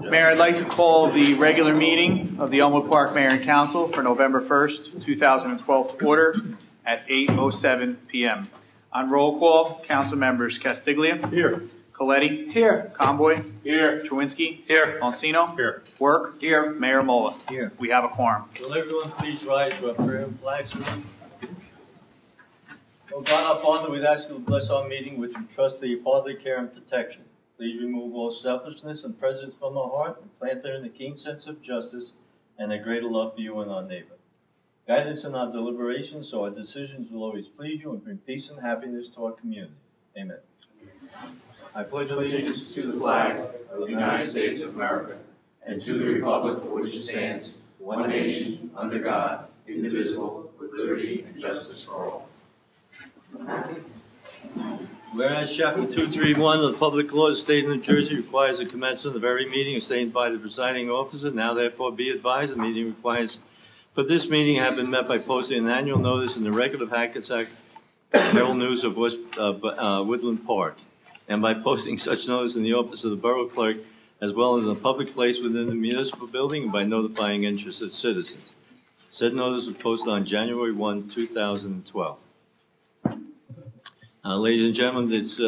Mayor, I'd like to call the regular meeting of the Elmwood Park Mayor and Council for November 1st, 2012 to order at 8:07 p.m. On roll call, council members Castiglia. Here. Coletti. Here. Conboy. Here. Chewinski. Here. Monsino. Here. Work. Here. Mayor Mola. Here. We have a quorum. Will everyone please rise for our prayer and flag salute? Oh God, our Father, we ask you to bless our meeting which we trust to your fatherly care and protection. Please remove all selfishness and prejudice from our heart and plant therein a keen sense of justice and a greater love for you and our neighbor. Guide us in our deliberations so our decisions will always please you and bring peace and happiness to our community. Amen. I pledge allegiance to the flag of the United States of America and to the republic for which it stands, one nation, under God, indivisible, with liberty and justice for all. Whereas Chapter 231 of the Public Law of the State of New Jersey requires the commencement of every meeting stated by the presiding officer, now therefore be advised the meeting requires for this meeting have been met by posting an annual notice in the Record of Hackensack Herald News of Woodland Park, and by posting such notice in the office of the Borough Clerk, as well as in a public place within the municipal building, and by notifying interested citizens. Said notice was posted on January 1, 2012. Ladies and gentlemen, this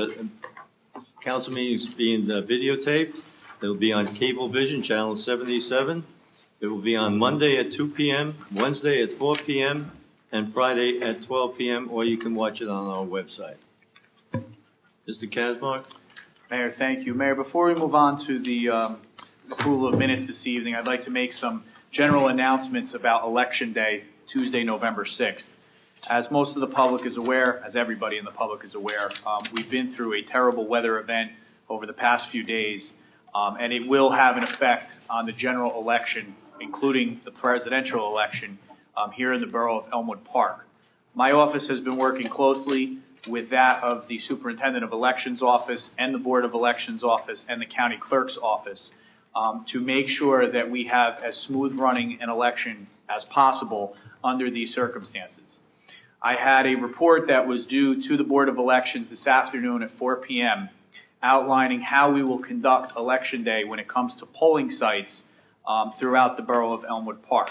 council meeting is being videotaped. It will be on Cablevision, channel 77. It will be on Monday at 2 p.m., Wednesday at 4 p.m., and Friday at 12 p.m., or you can watch it on our website. Mr. Kaczmarek? Mayor, thank you. Mayor, before we move on to the approval of minutes this evening, I'd like to make some general announcements about Election Day, Tuesday, November 6th. As most of the public is aware, as everybody in the public is aware, we've been through a terrible weather event over the past few days, and it will have an effect on the general election, including the presidential election here in the borough of Elmwood Park. My office has been working closely with that of the Superintendent of Elections Office and the Board of Elections Office and the County Clerk's Office to make sure that we have as smooth running an election as possible under these circumstances. I had a report that was due to the Board of Elections this afternoon at 4 p.m. outlining how we will conduct Election Day when it comes to polling sites throughout the borough of Elmwood Park.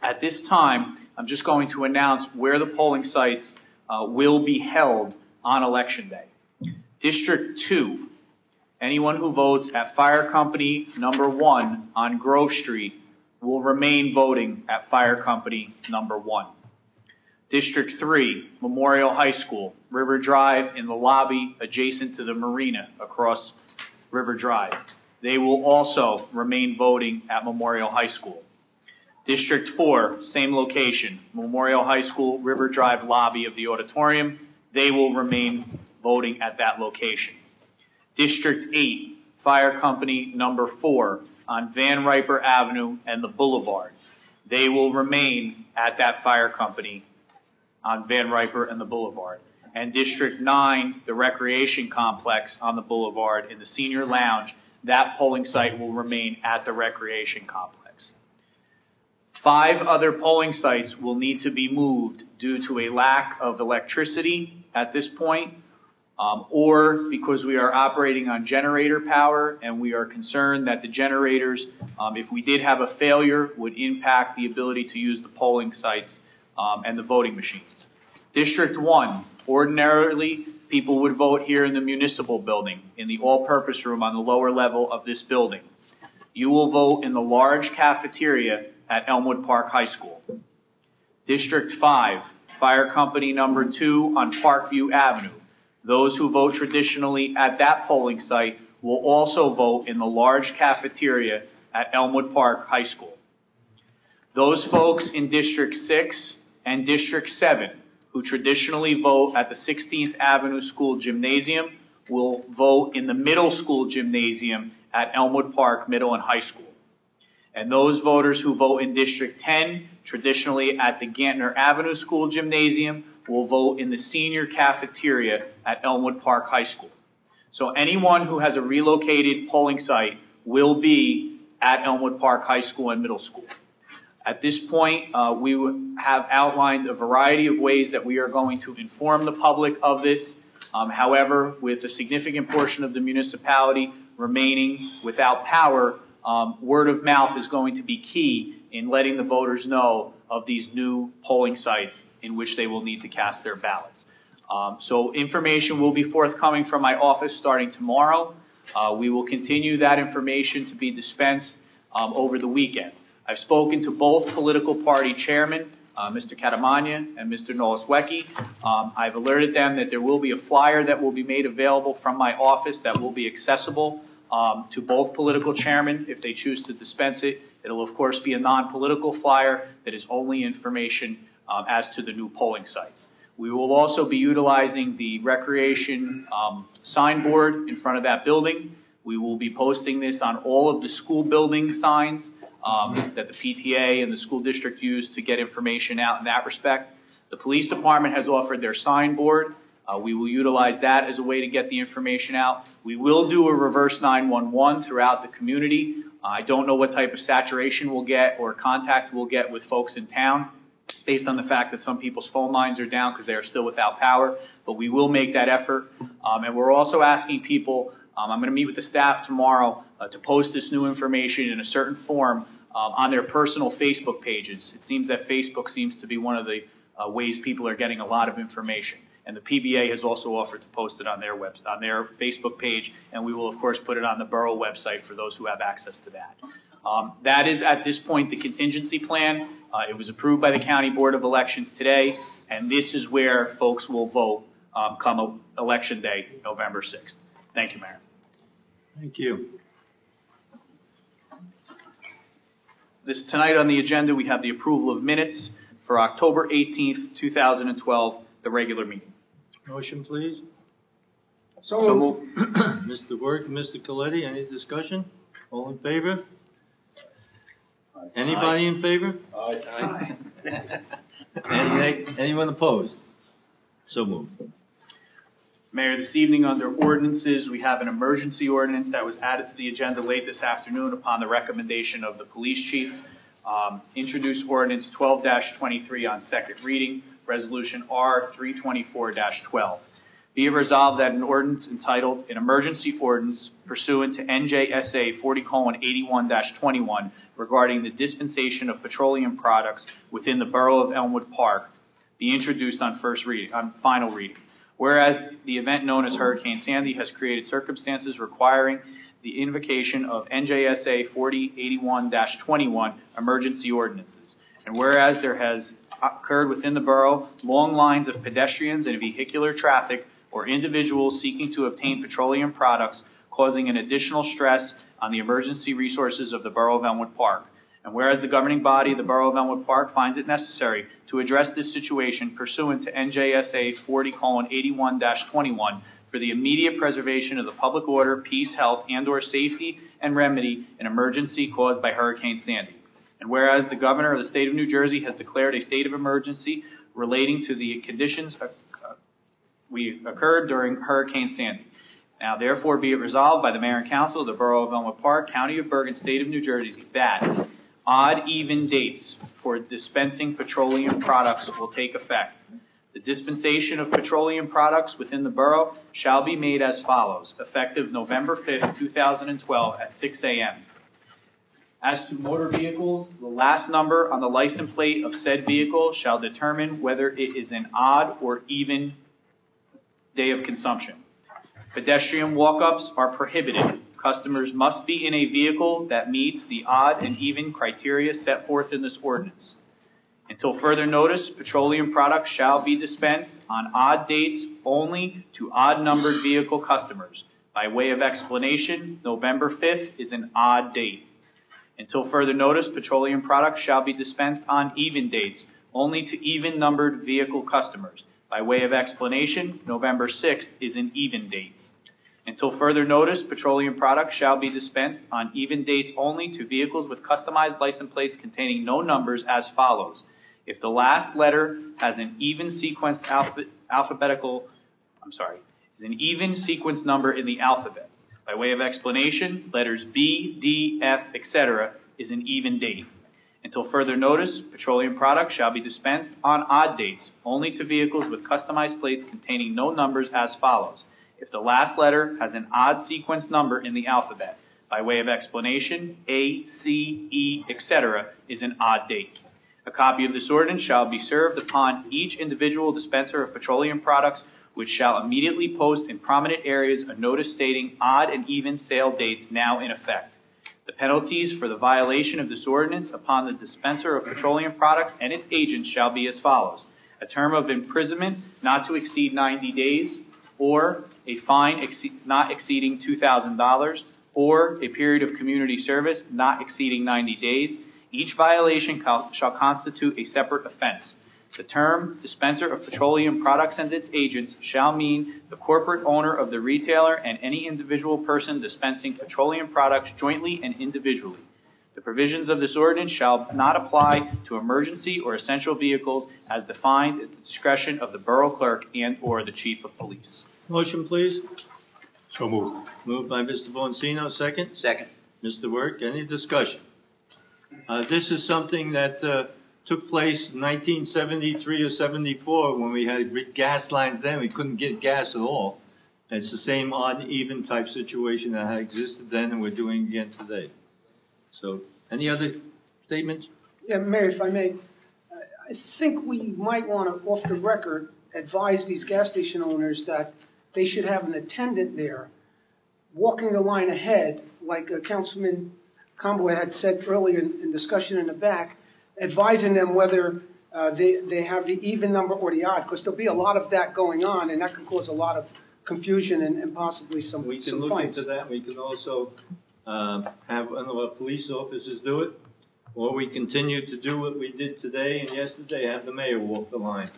At this time, I'm just going to announce where the polling sites will be held on Election Day. District 2, anyone who votes at Fire Company number 1 on Grove Street will remain voting at Fire Company number 1. District 3, Memorial High School, River Drive in the lobby adjacent to the marina across River Drive. They will also remain voting at Memorial High School. District 4, same location, Memorial High School, River Drive lobby of the auditorium. They will remain voting at that location. District 8, Fire Company number 4 on Van Riper Avenue and the Boulevard. They will remain at that fire company on Van Riper and the Boulevard. And District 9, the recreation complex on the Boulevard in the senior lounge, that polling site will remain at the recreation complex. 5 other polling sites will need to be moved due to a lack of electricity at this point, or because we are operating on generator power and we are concerned that the generators, if we did have a failure, would impact the ability to use the polling sites and the voting machines. District 1, ordinarily people would vote here in the municipal building, in the all-purpose room on the lower level of this building. You will vote in the large cafeteria at Elmwood Park High School. District 5, Fire Company number 2 on Parkview Avenue. Those who vote traditionally at that polling site will also vote in the large cafeteria at Elmwood Park High School. Those folks in District 6 and District 7 who traditionally vote at the 16th Avenue School Gymnasium will vote in the middle school gymnasium at Elmwood Park Middle and High School. And those voters who vote in District 10, traditionally at the Gantner Avenue School Gymnasium, will vote in the senior cafeteria at Elmwood Park High School. So anyone who has a relocated polling site will be at Elmwood Park High School and Middle School. At this point, we have outlined a variety of ways that we are going to inform the public of this. However, with a significant portion of the municipality remaining without power, word of mouth is going to be key in letting the voters know of these new polling sites in which they will need to cast their ballots. So information will be forthcoming from my office starting tomorrow. We will continue that information to be dispensed over the weekend. I've spoken to both political party chairmen, Mr. Catamagna and Mr. Nolaswecki. I've alerted them that there will be a flyer that will be made available from my office that will be accessible to both political chairmen if they choose to dispense it. It'll, of course, be a non-political flyer that is only information as to the new polling sites. We will also be utilizing the recreation signboard in front of that building. We will be posting this on all of the school building signs that the PTA and the school district use to get information out in that respect. The police department has offered their signboard. We will utilize that as a way to get the information out. We will do a reverse 911 throughout the community. I don't know what type of saturation we'll get or contact we'll get with folks in town based on the fact that some people's phone lines are down because they are still without power, but we will make that effort. And we're also asking people, I'm going to meet with the staff tomorrow to post this new information in a certain form on their personal Facebook pages. It seems that Facebook seems to be one of the ways people are getting a lot of information. And the PBA has also offered to post it on their on their Facebook page, and we will, of course, put it on the borough website for those who have access to that. That is, at this point, the contingency plan. It was approved by the County Board of Elections today, and this is where folks will vote come Election Day, November 6th. Thank you, Mayor. Thank you. Tonight on the agenda, we have the approval of minutes for October 18th, 2012, the regular meeting. Motion, please. So moved. Mr. Work and Mr. Coletti, any discussion? All in favor? Anybody in favor? Aye. Anyone opposed? So moved. Mayor, this evening under ordinances, we have an emergency ordinance that was added to the agenda late this afternoon upon the recommendation of the police chief. Introduce ordinance 12-23 on second reading, resolution R324-12. Be it resolved that an ordinance entitled an emergency ordinance pursuant to NJSA 40:81-21 regarding the dispensation of petroleum products within the borough of Elmwood Park be introduced on final reading. Whereas the event known as Hurricane Sandy has created circumstances requiring the invocation of NJSA 40:81-21 emergency ordinances. And whereas there has occurred within the borough long lines of pedestrians and vehicular traffic or individuals seeking to obtain petroleum products, causing an additional stress on the emergency resources of the borough of Elmwood Park. And whereas the governing body of the borough of Elmwood Park finds it necessary to address this situation pursuant to NJSA 40:81-21 for the immediate preservation of the public order, peace, health, and/or safety and remedy an emergency caused by Hurricane Sandy. And whereas the governor of the state of New Jersey has declared a state of emergency relating to the conditions occurred during Hurricane Sandy. Now, therefore, be it resolved by the mayor and council of the borough of Elmwood Park, county of Bergen, state of New Jersey, that odd even dates for dispensing petroleum products will take effect. The dispensation of petroleum products within the borough shall be made as follows, effective November 5th, 2012 at 6 a.m. As to motor vehicles, the last number on the license plate of said vehicle shall determine whether it is an odd or even day of consumption. Pedestrian walk-ups are prohibited. Customers must be in a vehicle that meets the odd and even criteria set forth in this ordinance. Until further notice, petroleum products shall be dispensed on odd dates only to odd-numbered vehicle customers. By way of explanation, November 5th is an odd date. Until further notice, petroleum products shall be dispensed on even dates only to even-numbered vehicle customers. By way of explanation, November 6th is an even date. Until further notice, petroleum products shall be dispensed on even dates only to vehicles with customized license plates containing no numbers as follows. If the last letter has an even sequenced is an even sequence number in the alphabet. By way of explanation, letters B, D, F, etc. is an even date. Until further notice, petroleum products shall be dispensed on odd dates only to vehicles with customized plates containing no numbers as follows. if the last letter has an odd sequence number in the alphabet. By way of explanation, A, C, E, etc. is an odd date. A copy of this ordinance shall be served upon each individual dispenser of petroleum products, which shall immediately post in prominent areas a notice stating odd and even sale dates now in effect. The penalties for the violation of this ordinance upon the dispenser of petroleum products and its agents shall be as follows: a term of imprisonment not to exceed 90 days, or a fine not exceeding $2,000, or a period of community service not exceeding 90 days. Each violation shall constitute a separate offense. The term dispenser of petroleum products and its agents shall mean the corporate owner of the retailer and any individual person dispensing petroleum products jointly and individually. The provisions of this ordinance shall not apply to emergency or essential vehicles as defined at the discretion of the borough clerk and or the chief of police. Motion, please. So moved. Moved by Mr. Boncino, second. Second. Mr. Work, any discussion? This is something that took place in 1973 or 74 when we had gas lines then. We couldn't get gas at all. And it's the same odd, even type situation that had existed then and we're doing again today. So, any other statements? Yeah, Mayor, if I may, I think we might want to, off the record, advise these gas station owners that they should have an attendant there walking the line ahead, like Councilman Conboy had said earlier in discussion in the back, advising them whether they have the even number or the odd, because there'll be a lot of that going on, and that can cause a lot of confusion and possibly some fines. We can look into that. We can also have one of our police officers do it, or we continue to do what we did today and yesterday, have the mayor walk the line.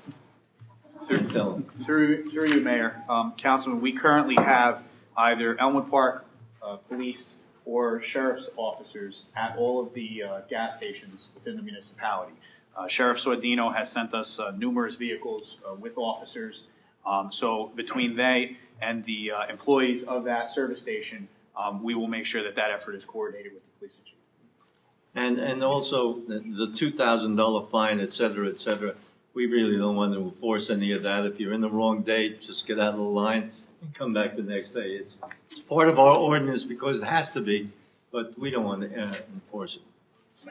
Through you, Mayor. Councilman, we currently have either Elmwood Park police or sheriff's officers at all of the gas stations within the municipality. Sheriff Sordino has sent us numerous vehicles with officers. So between they and the employees of that service station, we will make sure that that effort is coordinated with the police chief. And also the $2,000 fine, et cetera, we really don't want to enforce any of that. If you're in the wrong date, just get out of the line and come back the next day. It's part of our ordinance because it has to be, but we don't want to enforce it.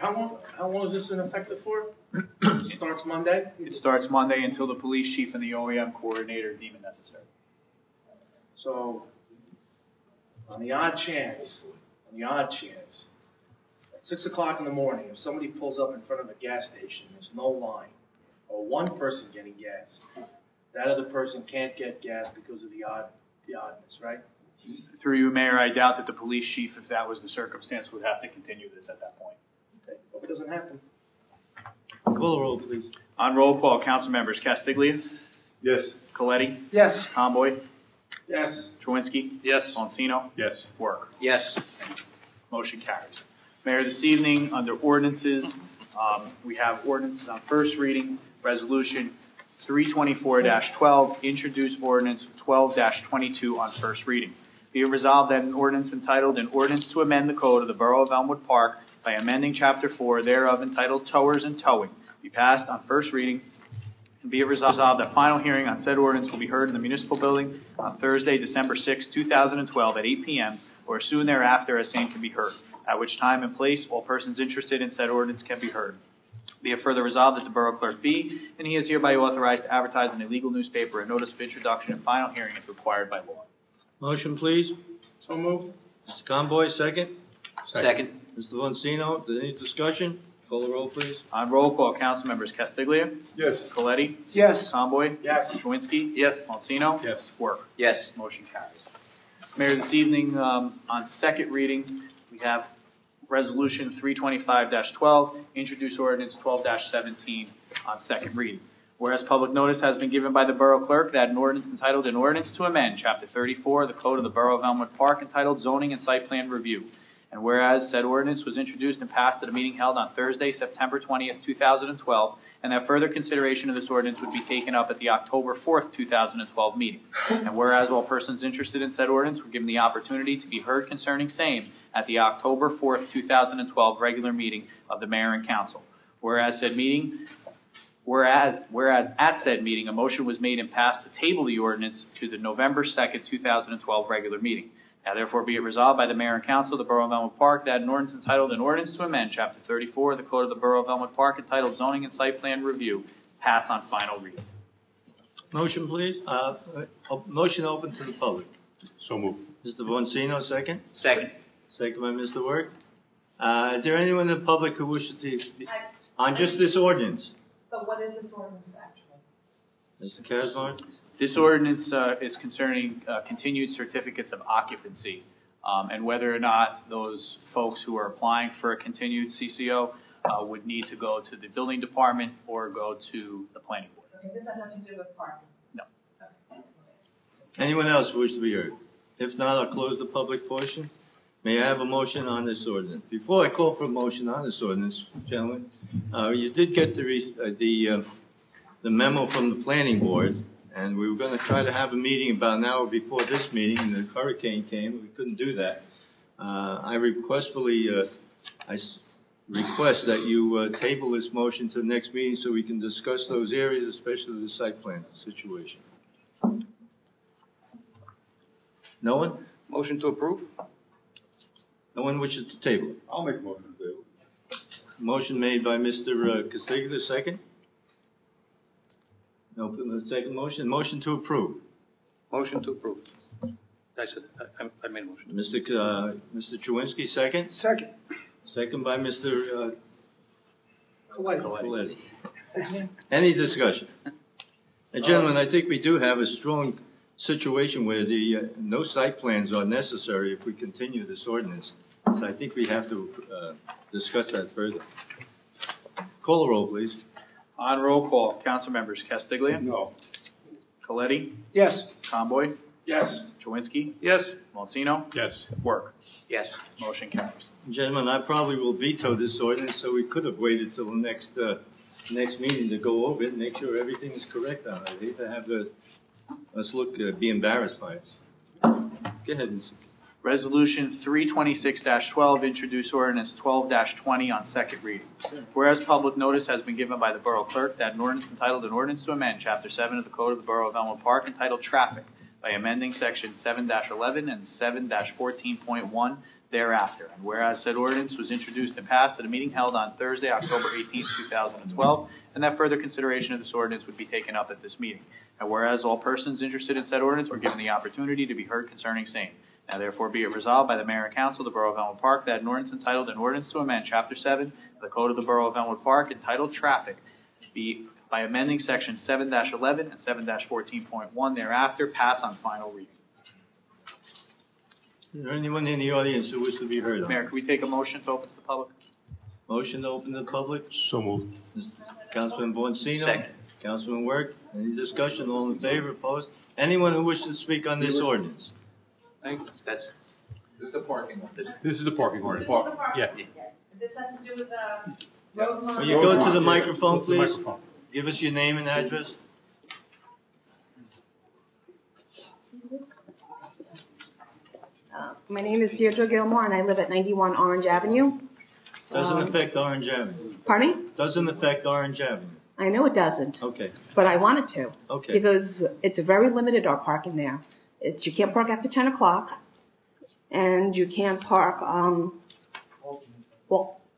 How long is this in effect for? It starts Monday? It starts Monday until the police chief and the OEM coordinator deem it necessary. So, on the odd chance, at 6 o'clock in the morning, if somebody pulls up in front of a gas station, there's no line, or one person getting gas, that other person can't get gas because of the oddness, right? Through you, Mayor, I doubt that the police chief, if that was the circumstance, would have to continue this at that point. Okay, hope it doesn't happen. Call the roll, please. On roll call, council members Castiglia, Yes. Coletti, Yes. Conboy, Yes. Chewinski, Yes. Boncino, Yes. Work. Yes. Motion carries. Mayor, this evening, under ordinances, we have ordinances on first reading, resolution 324-12, introduce ordinance 12-22 on first reading. Be it resolved that an ordinance entitled, an ordinance to amend the code of the Borough of Elmwood Park by amending Chapter 4 thereof entitled Towers and Towing, be passed on first reading. And be it resolved that final hearing on said ordinance will be heard in the municipal building on Thursday, December 6, 2012 at 8 p.m. or soon thereafter as same can be heard, at which time and place all persons interested in said ordinance can be heard. Be it further resolved that the borough clerk be, and he is hereby authorized to advertise in a legal newspaper a notice of introduction and final hearing if required by law. Motion, please. So moved. Mr. Conboy, second. Second. Mr. Boncino, any discussion? Call the roll, please. On roll call, council members Castiglia, Yes. Coletti, Yes. Conboy, Yes. Chewinski, Yes. Boncino, Yes. Work. Yes. Motion carries. Mayor, this evening, on second reading, we have resolution 325-12, introduce ordinance 12-17 on second reading. Whereas public notice has been given by the borough clerk that an ordinance entitled an ordinance to amend Chapter 34 of the Code of the Borough of Elmwood Park entitled Zoning and Site Plan Review. And whereas said ordinance was introduced and passed at a meeting held on Thursday, September 20th, 2012, and that further consideration of this ordinance would be taken up at the October 4th, 2012 meeting. And whereas all persons interested in said ordinance were given the opportunity to be heard concerning same at the October 4th, 2012 regular meeting of the mayor and council. Whereas said meeting Whereas at said meeting, a motion was made and passed to table the ordinance to the November 2nd, 2012 regular meeting. Now therefore be it resolved by the Mayor and Council of the Borough of Elmwood Park that an ordinance entitled An Ordinance to Amend Chapter 34 of the Code of the Borough of Elmwood Park entitled Zoning and Site Plan Review pass on final reading. Motion, please. Motion open to the public. So moved. Mr. Boncino, second. Second. Second by Mr. Work. Is there anyone in the public who wishes to, on just this ordinance? But what is this ordinance actually? Mr. Casbar? This ordinance is concerning continued certificates of occupancy and whether or not those folks who are applying for a continued CCO would need to go to the building department or go to the planning board. Okay, this has nothing to do with parking. No. Okay. Anyone else wish to be heard? If not, I'll close the public portion. May I have a motion on this ordinance? Before I call for a motion on this ordinance, gentlemen, you did get the memo from the planning board, and we were going to try to have a meeting about an hour before this meeting, and the hurricane came, and we couldn't do that. I request that you table this motion to the next meeting so we can discuss those areas, especially the site plan situation. No one? Motion to approve? No one wishes to table it? I'll make a motion to table. Motion made by Mr. Castiglia, second. No, the second motion. Motion to approve. Motion to approve. I said, I made a motion. Mr. Chewinski, second. Second. Second by Mr. Coletti. Coletti. Any discussion? And gentlemen, I think we do have a strong situation where the no site plans are necessary if we continue this ordinance. So I think we have to discuss that further. Call the roll, please. On roll call, council members Castiglia, No. Coletti, Yes. Tomboy, Yes. Chewinski, Yes. Monsino, Yes. Work. Yes. Motion carries. Gentlemen, I probably will veto this ordinance, so we could have waited till the next meeting to go over it and make sure everything is correct on it. I hate to have us be embarrassed by it. Go ahead, Mr. Resolution 326-12, introduce ordinance 12-20 on second reading. Whereas public notice has been given by the Borough Clerk that an ordinance entitled An Ordinance to Amend Chapter 7 of the Code of the Borough of Elmwood Park entitled Traffic by amending Section 7-11 and 7-14.1 thereafter. And whereas said ordinance was introduced and passed at a meeting held on Thursday, October 18, 2012, and that further consideration of this ordinance would be taken up at this meeting. And whereas all persons interested in said ordinance were given the opportunity to be heard concerning same. Now therefore be it resolved by the Mayor and Council of the Borough of Elmwood Park that an ordinance entitled An Ordinance to Amend Chapter 7 of the Code of the Borough of Elmwood Park entitled Traffic be by amending Section 7-11 and 7-14.1 thereafter pass on final reading. Is there anyone in the audience who wishes to be heard on? Mayor, can we take a motion to open to the public? Motion to open to the public. So moved. Councilman Boncino. Second. Councilman Work. Any discussion? All in favor? Opposed? Anyone who wishes to speak on this ordinance? This is the parking lot. This is the parking This ordinance. is the parking. Yeah. This has to do with Rosemont. Will you go to the Rosemont, microphone, go to the please? microphone. Give us your name and address. My name is Deirdre Gilmore, and I live at 91 Orange Avenue. Doesn't affect Orange Avenue. Pardon me? Doesn't affect Orange Avenue. I know it doesn't, Okay, but I want it to. okay. Because it's very limited, our parking there. You can't park after 10 o'clock, and you can't park,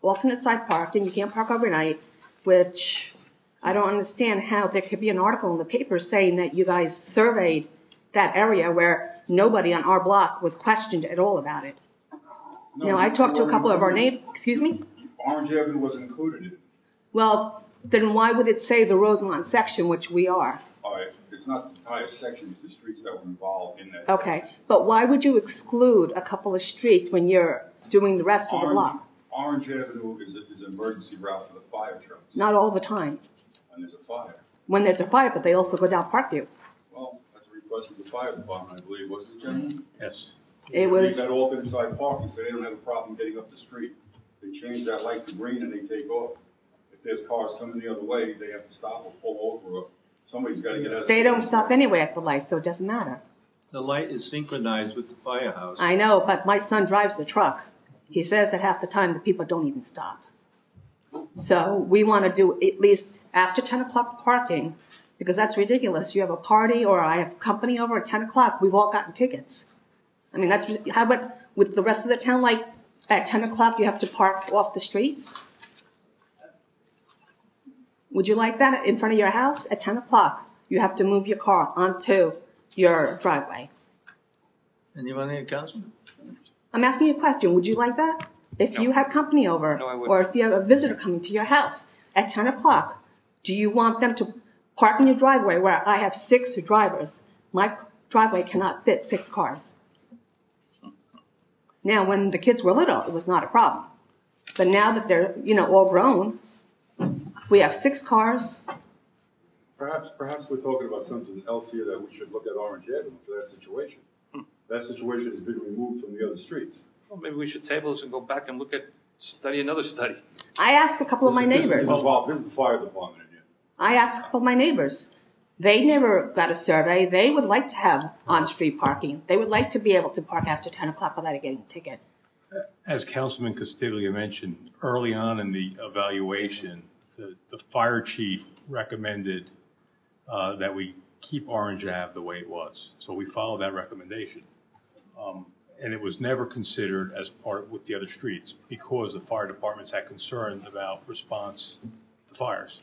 alternate side parked, and you can't park overnight, which I don't understand how there could be an article in the paper saying that you guys surveyed that area where nobody on our block was questioned at all about it. I talked to a couple of our neighbors, excuse me? Orange Avenue was included in it. Well, then why would it say the Rosemont section, which we are? It's not the entire section, it's the streets that were involved in that. Okay, but why would you exclude a couple of streets when you're doing the rest of the block? Orange Avenue is an emergency route for the fire trucks. Not all the time. When there's a fire. When there's a fire, but they also go down Parkview. Well, that's a request of the fire department, I believe, wasn't it, gentlemen? Yes. It was, They got alternate side parking, so they don't have a problem getting up the street. They change that light to green and they take off. If there's cars coming the other way, they have to stop or pull over, or somebody's got to get out of. they don't stop anyway at the light, so it doesn't matter. The light is synchronized with the firehouse. I know, but my son drives the truck. He says that half the time the people don't even stop. So we want to do at least after 10 o'clock parking, because that's ridiculous. You have a party or I have company over at 10 o'clock, we've all gotten tickets. I mean, how about with the rest of the town, like at 10 o'clock you have to park off the streets? Would you like that in front of your house? At 10 o'clock, you have to move your car onto your driveway. Anyone here, Councilman? I'm asking you a question. Would you like that? If you had company over, No, I wouldn't. or if you have a visitor coming to your house at 10 o'clock, do you want them to park in your driveway where I have 6 drivers? My driveway cannot fit 6 cars. Now, when the kids were little, it was not a problem. But now that they're, all grown, we have 6 cars. Perhaps we're talking about something else here that we should look at Orange Avenue for that situation. That situation has been removed from the other streets. Well, maybe we should table this and go back and study another study. I asked a couple of my neighbors. This is the fire department in here. I asked a couple of my neighbors. They never got a survey. They would like to have on-street parking. They would like to be able to park after 10 o'clock without getting a ticket. As Councilman Castiglia mentioned, early on in the evaluation, the fire chief recommended that we keep Orange Ave the way it was. So we followed that recommendation. And it was never considered as part with the other streets because the fire departments had concern about response to fires.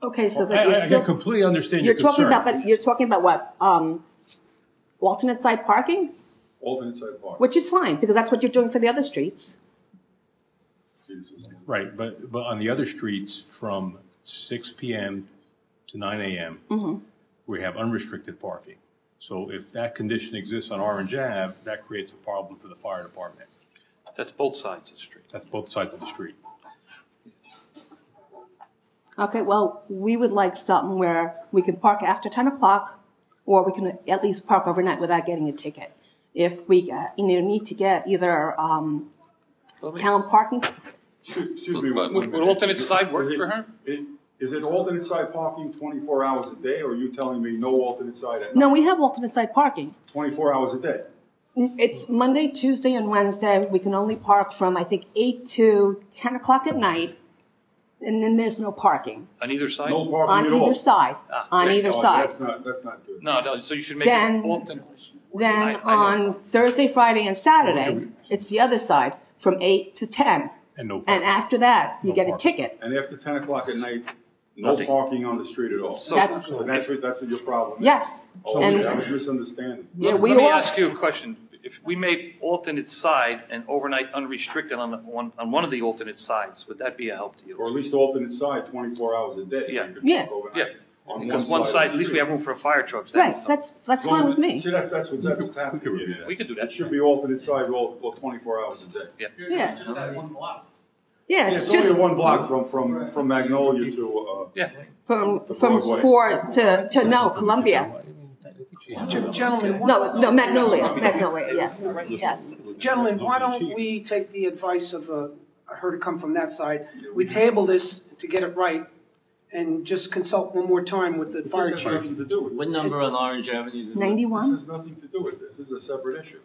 Okay, so I completely understand your concern. You're talking about what? Alternate side parking? Alternate side parking. Which is fine, because that's what you're doing for the other streets. Right, but on the other streets from 6 p.m. to 9 a.m., we have unrestricted parking. So if that condition exists on Orange Ave, that creates a problem to the fire department. That's both sides of the street. That's both sides of the street. Okay, well, we would like something where we can park after 10 o'clock, or we can at least park overnight without getting a ticket. If we need to get either town parking. Excuse me. Would alternate side work for her? Is it alternate side parking 24 hours a day, or are you telling me no alternate side at night? No, we have alternate side parking. 24 hours a day? It's Monday, Tuesday, and Wednesday. We can only park from, I think, 8 to 10 o'clock at night, and then there's no parking. On either side? No parking On at all? either side. On either side. That's not good. No, so you should make it alternate. Then on Thursday, Friday, and Saturday, it's the other side, from 8 to 10. And no And after that, you get a ticket. And after 10 o'clock at night, no Nothing. parking on the street at all? So That's- that's what your problem is? Yes. Oh, And- okay, I was misunderstanding. Yeah, Let we me all- ask you a question. If we made alternate side and overnight unrestricted on one of the alternate sides, would that be a help to you? Or at least alternate side 24 hours a day. Yeah. You could Yeah. park overnight Yeah, on because one of side, the at least we street. have room for fire trucks. Right, that's fine with me. See, that's what's happening here. We could do that. It should be alternate side all 24 hours a day. Yeah. Yeah. Yeah, Yeah, it's it's only just one block from Magnolia to, Yeah. from Broadway. 4 to no, Columbia. Gentlemen, No, Magnolia, yes, yes. Gentlemen, why don't we take the advice of, I heard it come from that side, we table this to get it right, and just consult one more time with the this fire has chief. nothing to do with What it. number on Orange Avenue? This 91? has nothing to do with this. This is a separate issue.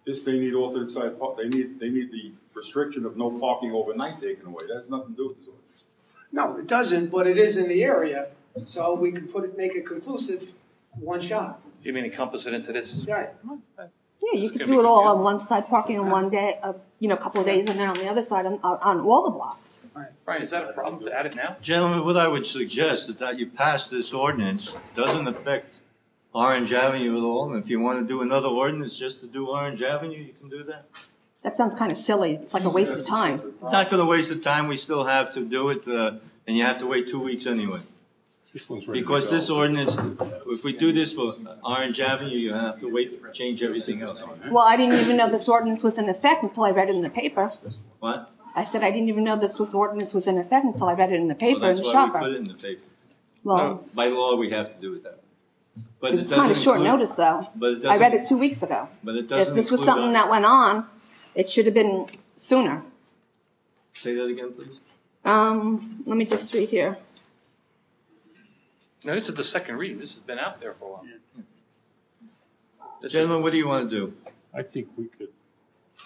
They need alternate side park, they need the restriction of no parking overnight taken away. That has nothing to do with this ordinance. No, it doesn't, but it is in the area, so we can make it conclusive, one shot. You mean encompass it into this? Yeah. Yeah, you It's could gonna do be it all good. on one side, parking on one day, a couple of days, and then on the other side on all the blocks. Brian, is that a problem to add it now? Gentlemen, what I would suggest is that you pass this ordinance, doesn't affect Orange Avenue at all, and if you want to do another ordinance just to do Orange Avenue, you can do that. That sounds kind of silly. It's like a waste of time. Not going to waste the time, we still have to do it, and you have to wait 2 weeks anyway. This one's ready to Because go. this ordinance, if we do this for Orange Avenue, you have to wait to change everything else. Well, I didn't even know this ordinance was in effect until I read it in the paper. What? I said I didn't even know this ordinance was in effect until I read it in the Well, paper in that's the why we put shopper. it in the paper. Well, By law, we have to do it that way. But it's kind of short include- notice though. But it I read doesn't, it 2 weeks ago. but it If doesn't this was include something that went on, it should have been sooner. Say that again, please. Let me just read here. No, this is the second reading. This has been out there for a while. This is- Gentlemen, what do you want to do? I think we could,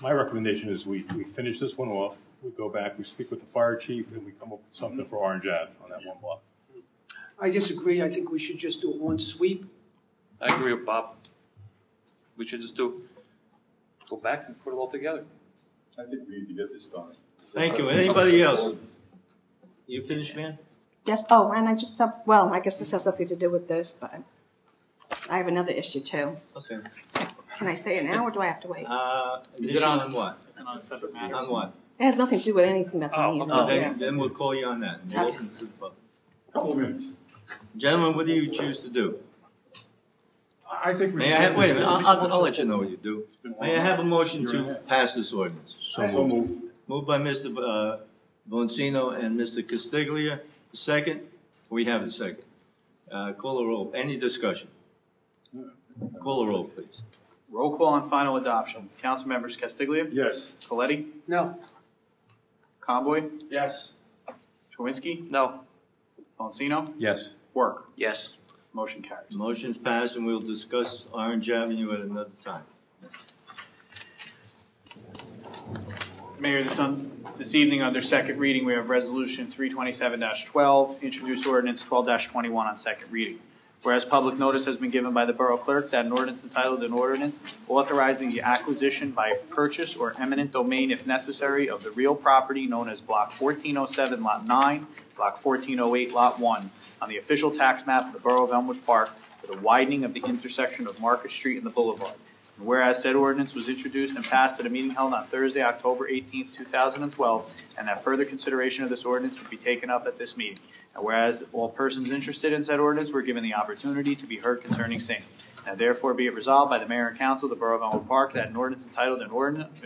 my recommendation is we finish this one off. we go back, we speak with the fire chief, and we come up with something for Orange Ave on that one block. I disagree. I think we should just do it one sweep. I agree with Bob. We should just go back and put it all together. I think we need to get this done. Thank you. Anybody else? You finished, man? Yes, oh, and I just, well, I guess this has nothing to do with this, but I have another issue too. Okay. Can I say it now or do I have to wait? Is it on what? It's on a separate matter. On what? It has nothing to do with anything that's on the Oh, agenda. then we'll call you on that. We'll open to the public. Couple of minutes. Gentlemen, what do you choose to do? I think we should. May I have, wait a minute, I'll let you know what you do. May I have a motion to pass this ordinance? So moved. Moved by Mr. Boncino and Mr. Castiglia. Second? We have a second. Call a roll. Any discussion? Call a roll, please. Roll call on final adoption. Council members Castiglia, Yes. Coletti, No. Conboy, Yes. Chawinski, No. Bonsino, Yes. Work. Yes. Motion carries. Motion's passed, and we'll discuss Orange Avenue at another time. Mayor, this evening under second reading, we have Resolution 327-12, introduced ordinance 12-21 on second reading. Whereas public notice has been given by the Borough Clerk that an ordinance entitled an ordinance authorizing the acquisition by purchase or eminent domain if necessary of the real property known as Block 1407 Lot 9, Block 1408 Lot 1 on the official tax map of the Borough of Elmwood Park for the widening of the intersection of Market Street and the Boulevard. And whereas said ordinance was introduced and passed at a meeting held on Thursday, October 18th, 2012, and that further consideration of this ordinance would be taken up at this meeting. And whereas all persons interested in said ordinance were given the opportunity to be heard concerning same. Now therefore be it resolved by the Mayor and Council of the Borough of Elmwood Park that an ordinance entitled an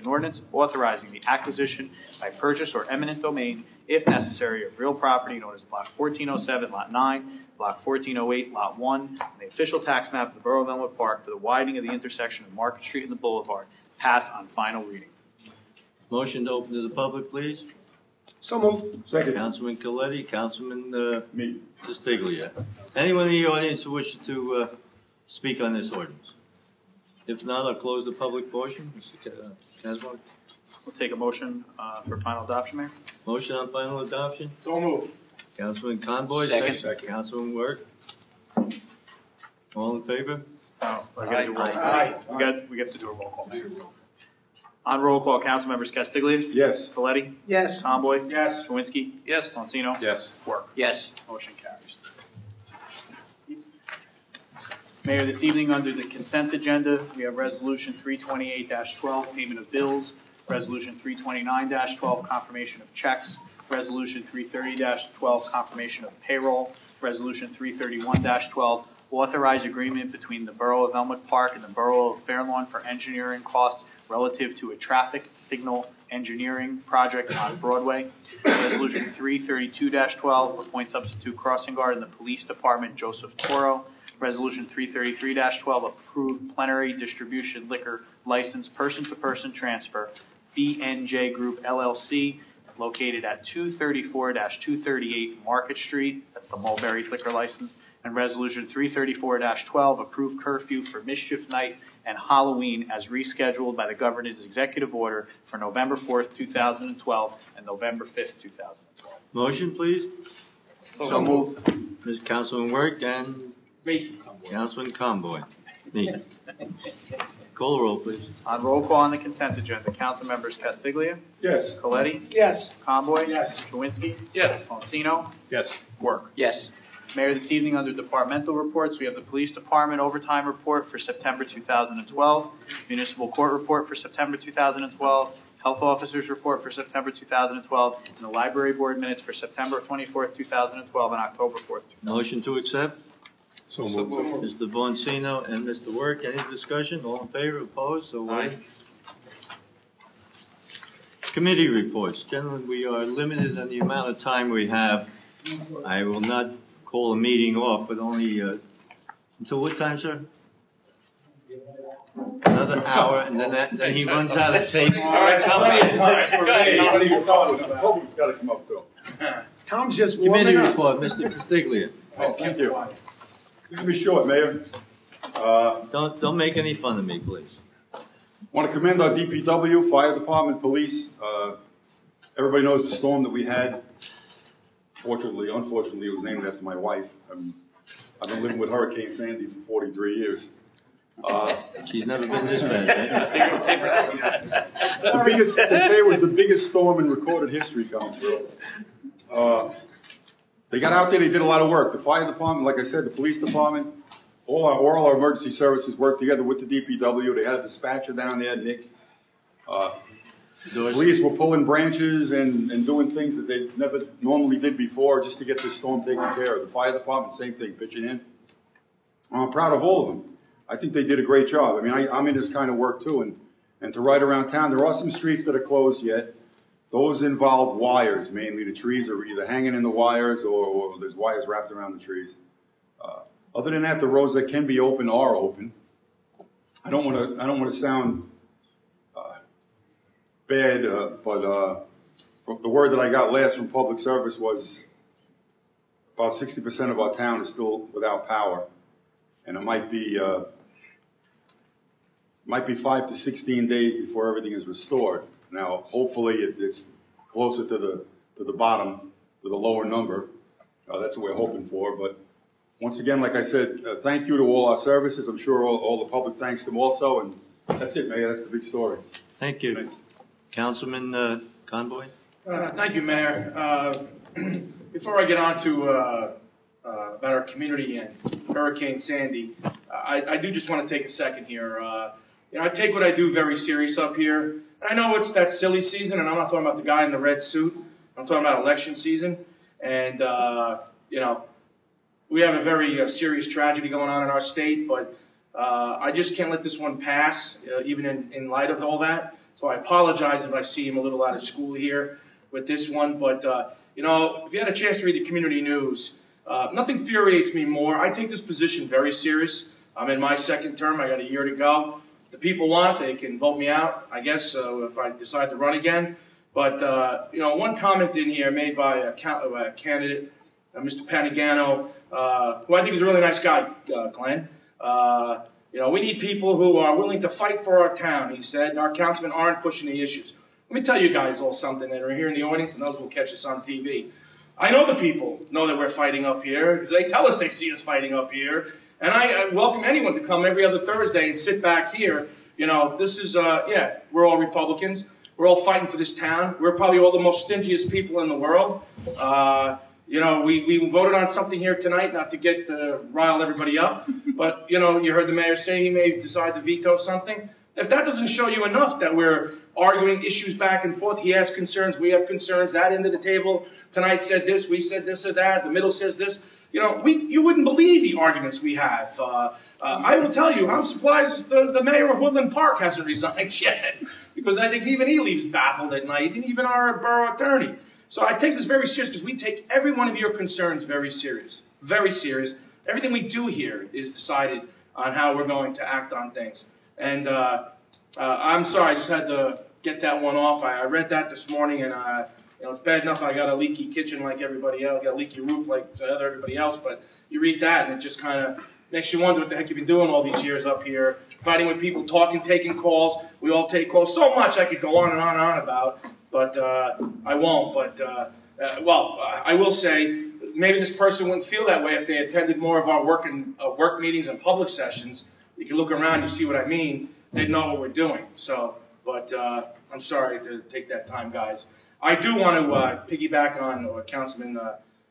ordinance authorizing the acquisition by purchase or eminent domain, if necessary, of real property known as Block 1407 Lot 9, Block 1408 Lot 1, and the official tax map of the Borough of Elmwood Park for the widening of the intersection of Market Street and the Boulevard pass on final reading. Motion to open to the public, please. So moved. Second. Councilman Coletti, Councilman Me. Castiglia. Anyone in the audience who wishes to speak on this ordinance? If not, I'll close the public portion. Mr. Caswell. We'll take a motion for final adoption, Mayor. Motion on final adoption. So moved. Councilman Conboy. Second. Councilman Work. All in favor? Oh, we gotta do roll call. Aye. We have to do a roll call, Mayor. On roll call, council members Castiglia, Yes. Coletti, Yes. Tomboy, Yes. Chawinski, Yes. Bonsino, Yes. Work. Yes. Motion carries. Mayor, this evening under the consent agenda, we have Resolution 328-12, payment of bills, Resolution 329-12, confirmation of checks, Resolution 330-12, confirmation of payroll, Resolution 331-12, authorized agreement between the Borough of Elmwood Park and the Borough of Fairlawn for engineering costs relative to a traffic signal engineering project on Broadway. Resolution 332-12, appoint substitute crossing guard in the Police Department, Joseph Toro. Resolution 333-12, approved plenary distribution liquor license person-to-person transfer, BNJ Group LLC, located at 234-238 Market Street. That's the Mulberry's liquor license. And Resolution 334-12, approved curfew for Mischief Night and Halloween as rescheduled by the Governor's executive order for November 4th, 2012 and November 5th, 2012. Motion, please. So moved. Ms. Councilman Work and Me. Councilman Conboy. Me. Call the roll, please. On roll call on the consent agenda, council members Castiglia, Yes. Coletti, Yes. Conboy, Yes. Chawinski, Yes. Bonsino, Yes. Work. Yes. Mayor, this evening under departmental reports, we have the Police Department overtime report for September 2012, Municipal Court report for September 2012, Health Officers report for September 2012, and the Library Board minutes for September 24th, 2012, and October 4th. Motion to accept. So moved. Mr. Boncino and Mr. Work. Any discussion? All in favor? Opposed? So voted. Committee reports. Gentlemen, we are limited on the amount of time we have. I will not call a meeting off, but only until what time, sir? Another hour, and then he runs out of tape. All right, What are you talking about? Public's gotta come up too. Tom's just Committee warming up. report, Mr. Castiglia. Oh, thank you. This will be short, Mayor. Don't make any fun of me, please. Want to commend our DPW, Fire Department, Police, everybody knows the storm that we had. Unfortunately, it was named after my wife. I've been living with Hurricane Sandy for 43 years. She's never been this bad. They say it was the biggest storm in recorded history coming through. They got out there, they did a lot of work. The fire department, like I said, the police department, all our emergency services worked together with the DPW. They had a dispatcher down there, Nick. Police were pulling branches and doing things that they never normally did before just to get this storm taken care of. The fire department, same thing, pitching in. I'm proud of all of them. I think they did a great job. I mean, I'm in this kind of work too, and to ride around town, there are some streets that are closed yet. Those involve wires, mainly. The trees are either hanging in the wires or there's wires wrapped around the trees. Other than that, the roads that can be open are open. I don't want to sound bad, but the word that I got last from public service was about 60% of our town is still without power, and it might be 5 to 16 days before everything is restored. Now, hopefully, it's closer to the bottom, to the lower number. That's what we're hoping for. But once again, like I said, thank you to all our services. I'm sure all the public thanks them also. And that's it, Mayor. That's the big story. Thank you. Thanks. Councilman Conboy? Thank you, Mayor. Before I get on to about our community and Hurricane Sandy, I do just want to take a second here. I take what I do very serious up here. I know it's that silly season, and I'm not talking about the guy in the red suit. I'm talking about election season. And, we have a very serious tragedy going on in our state, but I just can't let this one pass, even in light of all that. So I apologize if I seem a little out of school here with this one. But, if you had a chance to read the community news, nothing infuriates me more. I take this position very serious. I'm in my second term. I got a year to go. The people want, they can vote me out, I guess, if I decide to run again. But, one comment in here made by a candidate, Mr. Panigano, who I think is a really nice guy, Glenn. We need people who are willing to fight for our town, he said, and our councilmen aren't pushing the issues. Let me tell you guys all something that are here in the audience, and those will catch us on TV. I know the people know that we're fighting up here, because they tell us they see us fighting up here. And I welcome anyone to come every other Thursday and sit back here. This is, we're all Republicans. We're all fighting for this town. We're probably all the most stingiest people in the world. We voted on something here tonight, not to get rile everybody up. But, you heard the mayor say he may decide to veto something. If that doesn't show you enough that we're arguing issues back and forth, he has concerns, we have concerns, that end of the table tonight said this, we said this or that, the middle says this. You wouldn't believe the arguments we have. I will tell you, I'm surprised the mayor of Woodland Park hasn't resigned yet, because I think even he leaves baffled at night, and even our borough attorney. So I take this very serious, because we take every one of your concerns very serious. Very serious. Everything we do here is decided on how we're going to act on things. And I'm sorry, I just had to get that one off. I read that this morning, and it's bad enough I got a leaky kitchen like everybody else, got a leaky roof like everybody else, but you read that and it just kind of makes you wonder what the heck you've been doing all these years up here, fighting with people, talking, taking calls. We all take calls. So much I could go on and on and on about, but I won't. But, I will say maybe this person wouldn't feel that way if they attended more of our work meetings and public sessions. You can look around, you see what I mean. They'd know what we're doing. So, but I'm sorry to take that time, guys. I do want to piggyback on what Councilman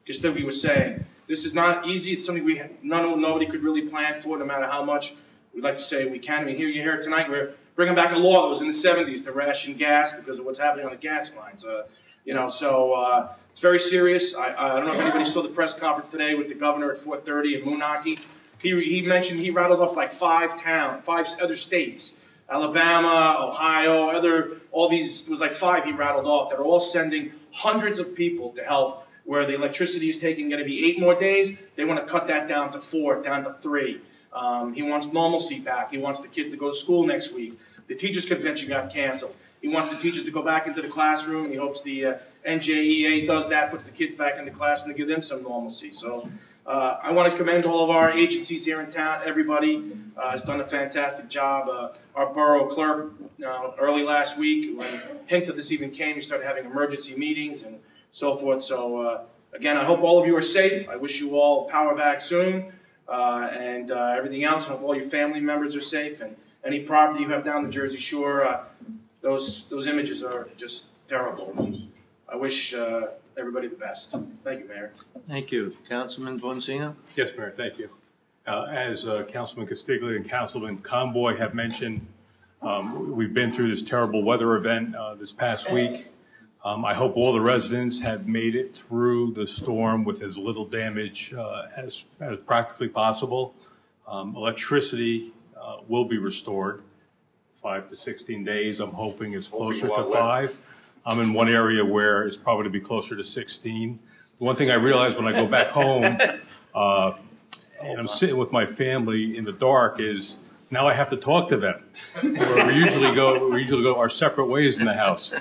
Castiglione was saying. This is not easy. It's something nobody could really plan for, no matter how much we'd like to say we can. I mean, you hear tonight, we're bringing back a law that was in the 70s to ration gas because of what's happening on the gas lines. So it's very serious. I don't know if anybody saw the press conference today with the governor at 4:30 in Moonachie. He mentioned he rattled off like 5 other states. Alabama, Ohio, all these, it was like 5 he rattled off that are all sending hundreds of people to help where the electricity is going to be 8 more days. They want to cut that down to 4, down to 3. He wants normalcy back. He wants the kids to go to school next week. The teachers' convention got canceled. He wants the teachers to go back into the classroom, and he hopes the NJEA does that, puts the kids back in the classroom to give them some normalcy. So I want to commend all of our agencies here in town. Everybody has done a fantastic job. Our borough clerk, early last week, when hint of this even came, we started having emergency meetings and so forth. So, again, I hope all of you are safe. I wish you all power back soon and everything else. I hope all your family members are safe. And any property you have down the Jersey Shore, those images are just terrible. I wish everybody the best. Thank you, Mayor. Thank you. Councilman Bonsino? Yes, Mayor, thank you. As Councilman Castiglia and Councilman Conboy have mentioned, we've been through this terrible weather event this past week. I hope all the residents have made it through the storm with as little damage as practically possible. Electricity will be restored 5 to 16 days. I'm hoping it's closer to 5. I'm in one area where it's probably to be closer to 16. The one thing I realize when I go back home and I'm sitting with my family in the dark is now I have to talk to them. Where we usually go our separate ways in the house,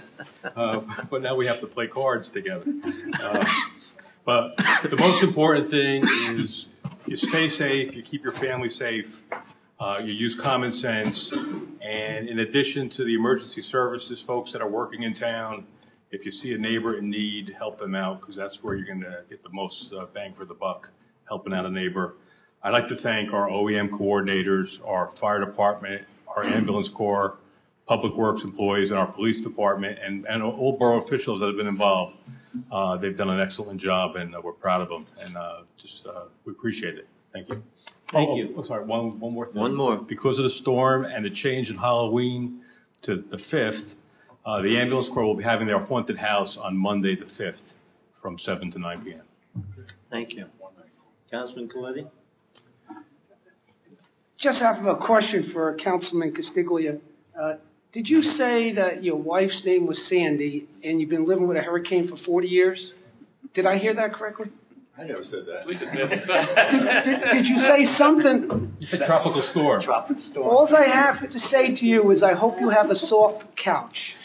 but now we have to play cards together. But the most important thing is you stay safe, you keep your family safe, you use common sense, and in addition to the emergency services folks that are working in town, if you see a neighbor in need, help them out, because that's where you're going to get the most bang for the buck, helping out a neighbor. I'd like to thank our OEM coordinators, our fire department, our ambulance corps, public works employees, and our police department, and all borough officials that have been involved. They've done an excellent job, and we're proud of them, and we appreciate it. Thank you. Thank you. Oh, sorry, one more thing. One more. Because of the storm and the change in Halloween to the 5th, the ambulance corps will be having their haunted house on Monday the 5th from 7 to 9 p.m. Thank you. Councilman Coletti? Just have a question for Councilman Castiglia. Did you say that your wife's name was Sandy and you've been living with a hurricane for 40 years? Did I hear that correctly? I never said that. Did you say something? You said tropical storm. All I have to say to you is I hope you have a soft couch.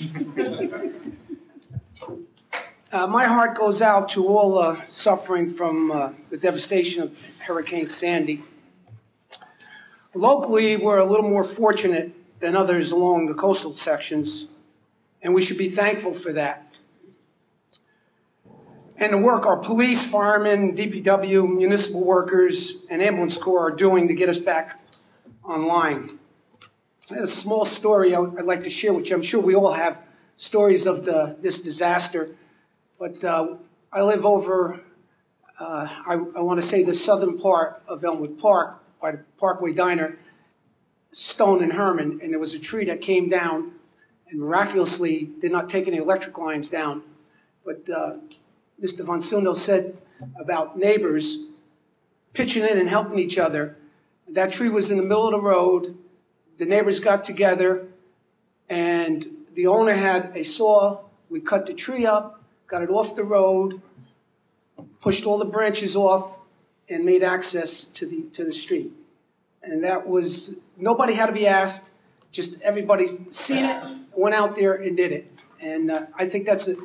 My heart goes out to all suffering from the devastation of Hurricane Sandy. Locally, we're a little more fortunate than others along the coastal sections, and we should be thankful for that. And the work our police, firemen, DPW, municipal workers, and ambulance corps are doing to get us back online. A small story I'd like to share with you. I'm sure we all have stories of this disaster, but I live over, I want to say the southern part of Elmwood Park by the Parkway Diner, Stone and Herman, and there was a tree that came down and miraculously did not take any electric lines down. But Mr. Vonsuno said about neighbors pitching in and helping each other. That tree was in the middle of the road. The neighbors got together, and the owner had a saw. We cut the tree up, got it off the road, pushed all the branches off, and made access to the street. And that was, nobody had to be asked, just everybody's seen it, went out there and did it. And I think that's a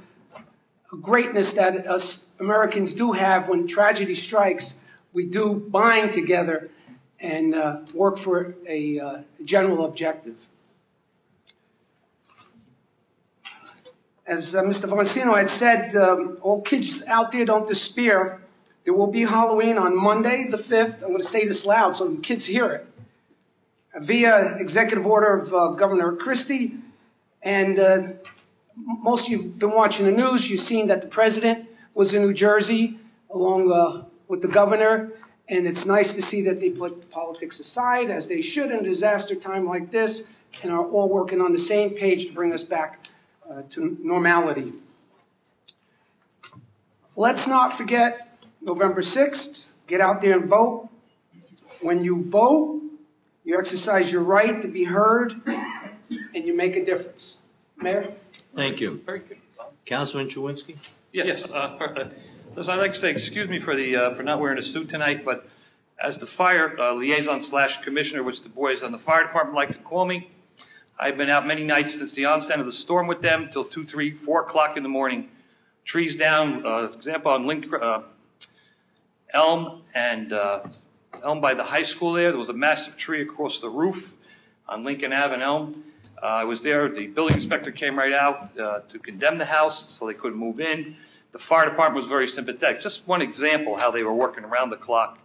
greatness that us Americans do have. When tragedy strikes, we do bind together and work for a general objective. As Mr. Vonsuno had said, all kids out there, don't despair. There will be Halloween on Monday, the 5th. I'm going to say this loud so the kids hear it. Via executive order of Governor Christie. And most of you have been watching the news. You've seen that the president was in New Jersey along with the governor. And it's nice to see that they put politics aside, as they should in a disaster time like this, and are all working on the same page to bring us back to normality. Let's not forget November 6th, get out there and vote. When you vote, you exercise your right to be heard, and you make a difference. Mayor? Thank you. Very good. Councilman Chewinski? Yes. Listen, I'd like to say, excuse me for not wearing a suit tonight, but as the fire liaison / commissioner, which the boys on the fire department like to call me, I've been out many nights since the onset of the storm with them till 2, 3, 4 o'clock in the morning. Trees down, example on Elm and Elm by the high school there. There was a massive tree across the roof on Lincoln Ave and Elm. I was there. The building inspector came right out to condemn the house so they couldn't move in. The fire department was very sympathetic. Just one example how they were working around the clock.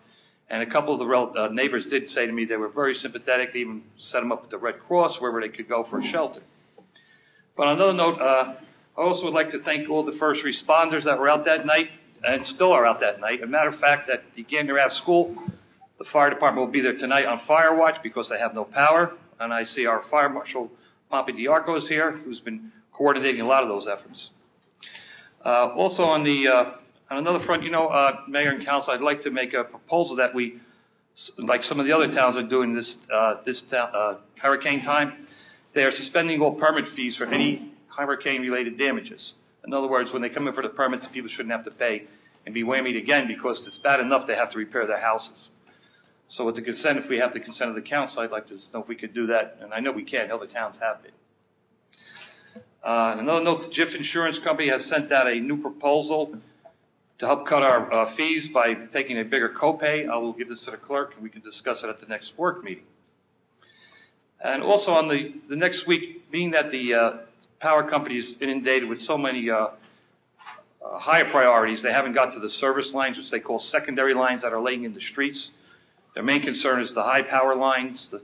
And a couple of the neighbors did say to me they were very sympathetic. They even set them up with the Red Cross wherever they could go for a shelter. But on another note, I also would like to thank all the first responders that were out that night and still are out that night. As a matter of fact, at the Gander Ave School, the fire department will be there tonight on fire watch because they have no power. And I see our Fire Marshal Pompey D'Arco is here, who's been coordinating a lot of those efforts. Also on another front, Mayor and Council, I'd like to make a proposal that we, like some of the other towns are doing this hurricane time, they are suspending all permit fees for any hurricane-related damages. In other words, when they come in for the permits, people shouldn't have to pay and be whammied again because it's bad enough they have to repair their houses. So with the consent, if we have the consent of the council, I'd like to know if we could do that. And I know we can. Other towns have it. Another note, the JIF Insurance Company has sent out a new proposal to help cut our fees by taking a bigger copay. I will give this to the clerk, and we can discuss it at the next work meeting. And also on the next week, being that the power company is inundated with so many higher priorities, they haven't got to the service lines, which they call secondary lines that are laying in the streets. Their main concern is the high power lines,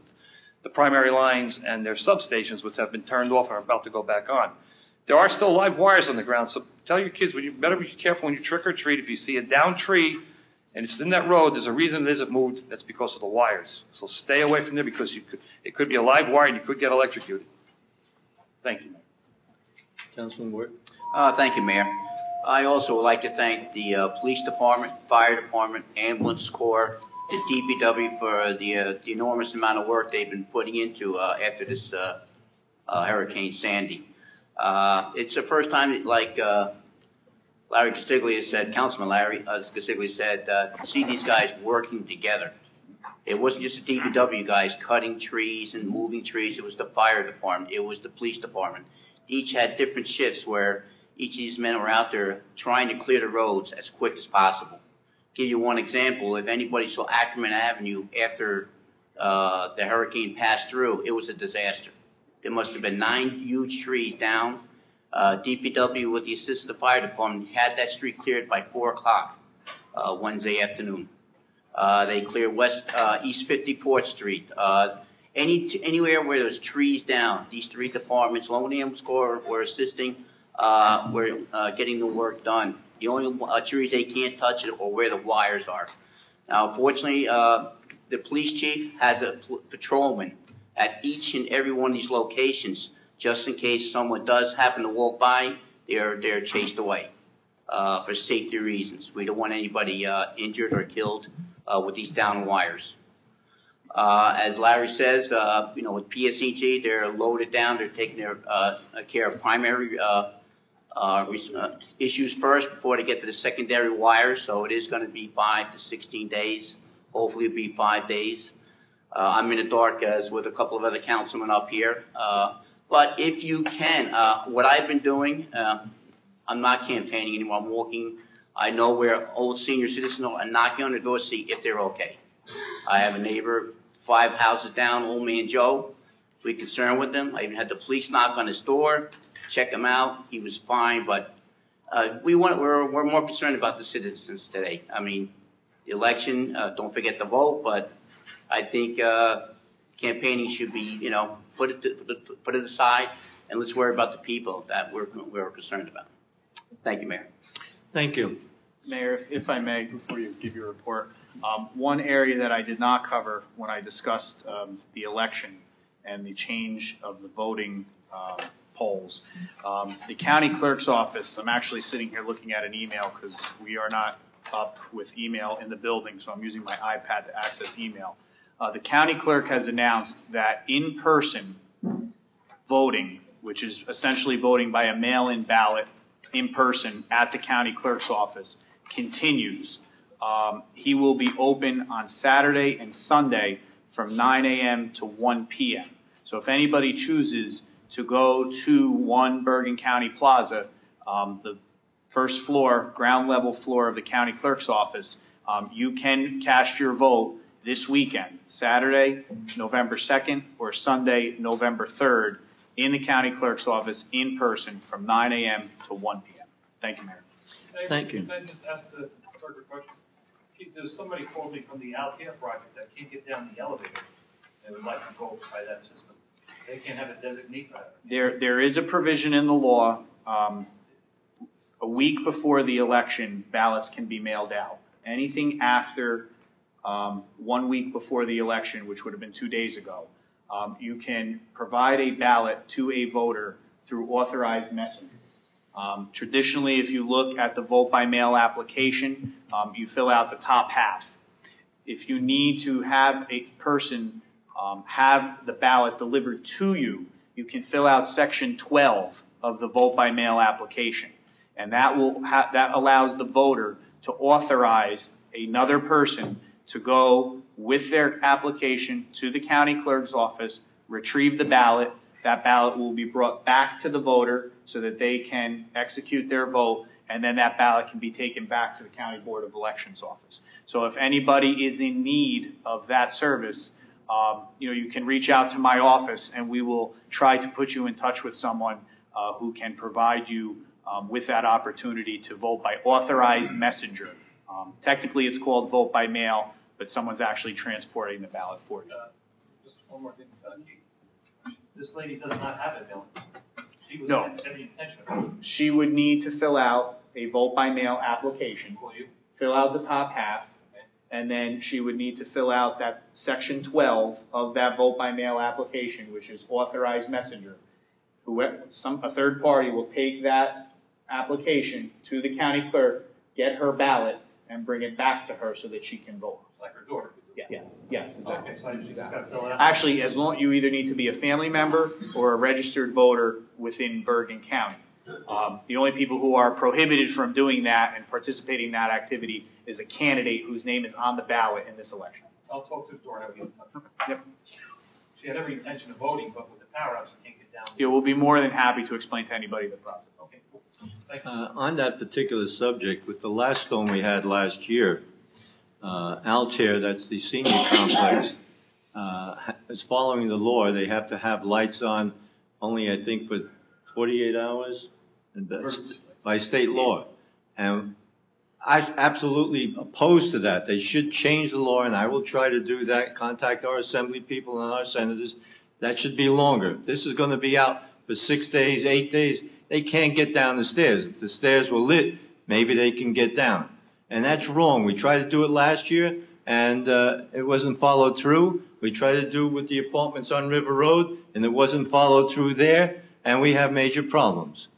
the primary lines, and their substations, which have been turned off and are about to go back on. There are still live wires on the ground, so tell your kids, you better be careful when you trick or treat. If you see a downed tree and it's in that road, there's a reason it isn't moved. That's because of the wires. So stay away from there because it could be a live wire and you could get electrocuted. Thank you. Councilman Ward. Thank you, Mayor. I also would like to thank the police department, fire department, ambulance corps, the DPW for the enormous amount of work they've been putting into after this Hurricane Sandy. It's the first time, like Larry Castiglia said, Councilman Larry Castiglia said, to see these guys working together. It wasn't just the DPW guys cutting trees and moving trees. It was the fire department. It was the police department. Each had different shifts where each of these men were out there trying to clear the roads as quick as possible. Give you one example. If anybody saw Ackerman Avenue after the hurricane passed through, it was a disaster. There must have been 9 huge trees down. DPW, with the assistance of the fire department, had that street cleared by 4 o'clock Wednesday afternoon. They cleared East 54th Street. Anywhere where there's trees down, these 3 departments, along with the ambulance corps, were assisting, were getting the work done. The only trees they can't touch it or where the wires are. Now, fortunately, the police chief has a patrolman at each and every one of these locations, just in case someone does happen to walk by, they're chased away for safety reasons. We don't want anybody injured or killed with these down wires. As Larry says, with PSEG, they're loaded down. They're taking care of primary issues first before they get to the secondary wires. So it is going to be 5 to 16 days. Hopefully it'll be 5 days. I'm in the dark as with a couple of other councilmen up here. But if you can, what I've been doing, I'm not campaigning anymore. I'm walking. I know where old senior citizens are and knocking on their door to see if they're okay. I have a neighbor 5 houses down, old man Joe. We're concerned with him. I even had the police knock on his door, check him out. He was fine, but we're more concerned about the citizens today. I mean, the election, don't forget to vote, but I think campaigning should be, put it aside, and let's worry about the people that we're concerned about. Thank you, Mayor. Thank you. Mayor, if I may, before you give your report, one area that I did not cover when I discussed the election and the change of the voting polls. The county clerk's office, I'm actually sitting here looking at an email because we are not up with email in the building, so I'm using my iPad to access email. The county clerk has announced that in-person voting, which is essentially voting by a mail-in ballot in person at the county clerk's office, continues. He will be open on Saturday and Sunday from 9 a.m. to 1 p.m. So if anybody chooses to go to 1 Bergen County Plaza, the first floor, ground level floor of the county clerk's office, You can cast your vote this weekend, Saturday, November 2nd, or Sunday, November 3rd, in the county clerk's office in person from 9 a.m. to 1 p.m. Thank you, Mayor. Thank you. Can I just ask the clerk a question? There's somebody called me from the Altair project that can't get down the elevator. They would like to vote by that system. They can't have a designee for that. There is a provision in the law, a week before the election, ballots can be mailed out. Anything after 1 week before the election, which would have been 2 days ago, you can provide a ballot to a voter through authorized messenger. Traditionally, if you look at the vote by mail application, you fill out the top half. If you need to have a person have the ballot delivered to you, you can fill out section 12 of the vote by mail application. And that allows the voter to authorize another person to go with their application to the county clerk's office, retrieve the ballot. That ballot will be brought back to the voter so that they can execute their vote, and then that ballot can be taken back to the County Board of Elections office. So if anybody is in need of that service, you can reach out to my office, and we will try to put you in touch with someone who can provide you with that opportunity to vote by authorized messenger. Technically, it's called vote by mail, but someone's actually transporting the ballot for you. Just one more thing, Keith. This lady does not have it, Bill. She was No. had every intention of it. She would need to fill out a vote by mail application, Will you? fill out the top half, and then she would need to fill out that section 12 of that vote by mail application, which is authorized messenger. A third party will take that application to the county clerk, get her ballot, and bring it back to her so that she can vote. It's like her daughter. Yes, exactly. Okay, so she just got to fill it out. Actually, as long you either need to be a family member or a registered voter within Bergen County. The only people who are prohibited from doing that and participating in that activity is a candidate whose name is on the ballot in this election. I'll talk to the daughter. I'll get in touch. Yep. She had every intention of voting, but with the power outs, she can't get down. Yeah, we'll be more than happy to explain to anybody the process. Okay, cool. Thank you. On that particular subject, with the last storm we had last year, Altair, that's the senior complex, is following the law. They have to have lights on only, I think, for 48 hours, and that's by state law. And I'm absolutely opposed to that. They should change the law, and I will try to do that, contact our assembly people and our senators. That should be longer. If this is going to be out for 6 days, 8 days, they can't get down the stairs. If the stairs were lit, maybe they can get down. And that's wrong. We tried to do it last year, and it wasn't followed through. We tried to do it with the apartments on River Road, and it wasn't followed through there, and we have major problems.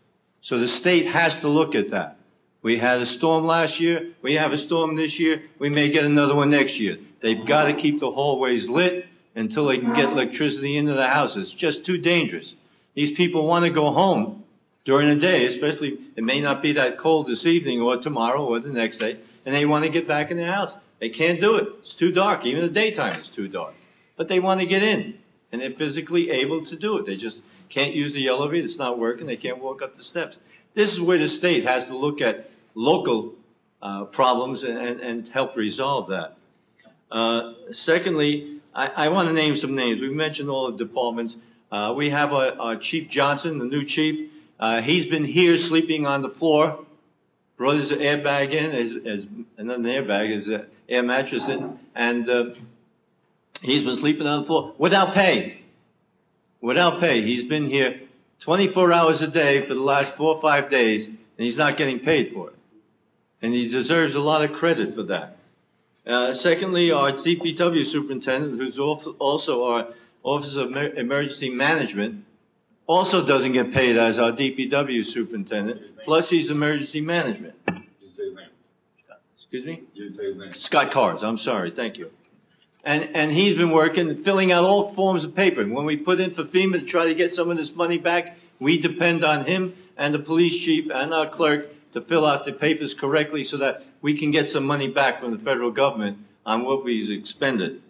So the state has to look at that. We had a storm last year. We have a storm this year. We may get another one next year. They've got to keep the hallways lit until they can get electricity into the houses. It's just too dangerous. These people want to go home during the day, especially it may not be that cold this evening or tomorrow or the next day, and they want to get back in their house. They can't do it. It's too dark. Even the daytime is too dark. But they want to get in, and they're physically able to do it. They just can't use the elevator. It's not working. They can't walk up the steps. This is where the state has to look at local problems and help resolve that. Secondly, I want to name some names. We've mentioned all the departments. We have our Chief Johnson, the new chief. He's been here sleeping on the floor, brought his airbag in, not an airbag, his air mattress in, and he's been sleeping on the floor without pay. Without pay. He's been here 24 hours a day for the last 4 or 5 days, and he's not getting paid for it. And he deserves a lot of credit for that. Secondly, our DPW superintendent, who's also our Office of Emergency Management, also doesn't get paid as our DPW superintendent, plus he's emergency management. You didn't say his name. Excuse me? You didn't say his name. Scott Cars, I'm sorry, thank you. And he's been working, filling out all forms of paper. When we put in for FEMA to try to get some of this money back, we depend on him and the police chief and our clerk to fill out the papers correctly so that we can get some money back from the federal government on what we've expended.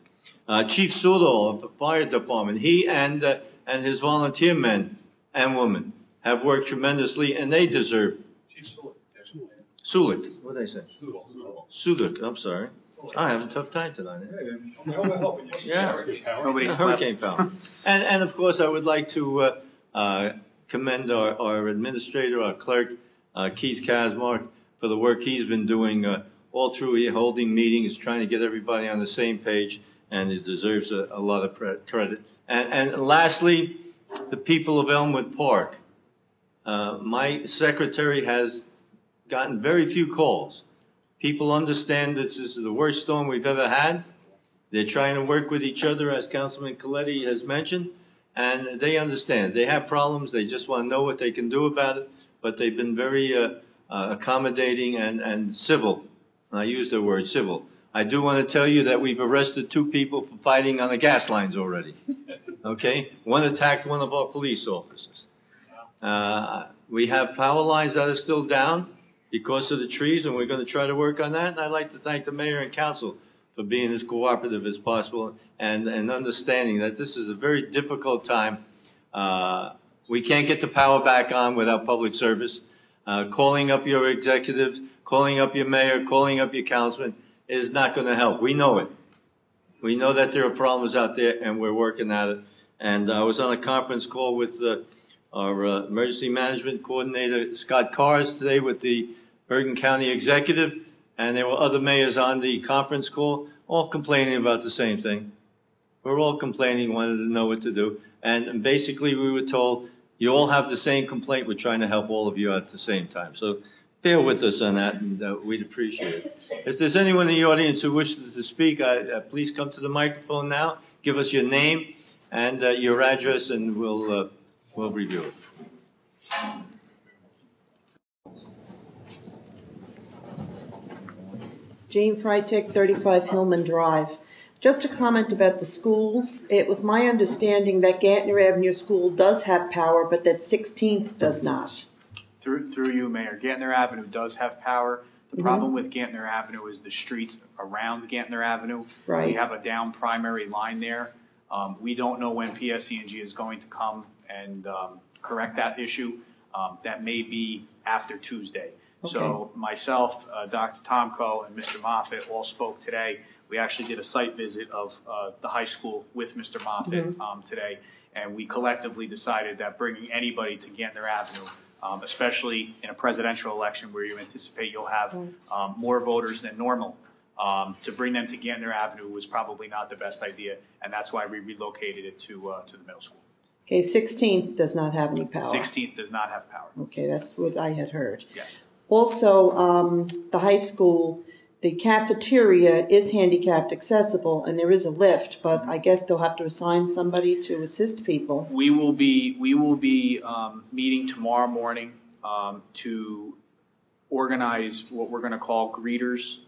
Chief Sudol of the fire department, he and his volunteer men and women have worked tremendously, and they deserve. Sulik, what did I say? Sulik, I'm sorry. I have a tough time tonight. Yeah. Nobody slept. Hurricane power. And of course, I would like to commend our administrator, our clerk, Keith Kazmark, for the work he's been doing all through here, holding meetings, trying to get everybody on the same page, and he deserves a lot of credit. And lastly, the people of Elmwood Park. My secretary has gotten very few calls. People understand this is the worst storm we've ever had. They're trying to work with each other, as Councilman Coletti has mentioned, and they understand. They have problems. They just want to know what they can do about it, but they've been very accommodating and civil. And I use the word civil. I do want to tell you that we've arrested 2 people for fighting on the gas lines already. Okay? One attacked one of our police officers. We have power lines that are still down because of the trees, and we're going to try to work on that. And I'd like to thank the mayor and council for being as cooperative as possible and understanding that this is a very difficult time. We can't get the power back on without public service. Calling up your executives, calling up your mayor, calling up your councilman is not going to help. We know it. We know that there are problems out there, and we're working at it. And I was on a conference call with our emergency management coordinator, Scott Cars, today with the Bergen County executive, and there were other mayors on the conference call, all complaining about the same thing. We're all complaining, wanted to know what to do. And basically we were told, you all have the same complaint. We're trying to help all of you at the same time. So bear with us on that, and we'd appreciate it. If there's anyone in the audience who wishes to speak, please come to the microphone now. Give us your name and your address, and we'll review it. Jane Freitag, 35 Hillman Drive. Just a comment about the schools. It was my understanding that Gantner Avenue School does have power, but that 16th does not. Through you, Mayor, Gantner Avenue does have power. The problem with Gantner Avenue is the streets around Gantner Avenue. Right. We have a down primary line there. We don't know when PSE&G is going to come and correct that issue. That may be after Tuesday. Okay. So myself, Dr. Tomko, and Mr. Moffitt all spoke today. We actually did a site visit of the high school with Mr. Moffitt today, and we collectively decided that bringing anybody to Gantner Avenue, especially in a presidential election where you anticipate you'll have more voters than normal, to bring them to Gantner Avenue was probably not the best idea, and that's why we relocated it to the middle school. Okay, 16th does not have any power. 16th does not have power. Okay, that's what I had heard. Yes. Also, the high school, the cafeteria is handicapped accessible, and there is a lift, but I guess they'll have to assign somebody to assist people. We will be meeting tomorrow morning to organize what we're going to call greeters.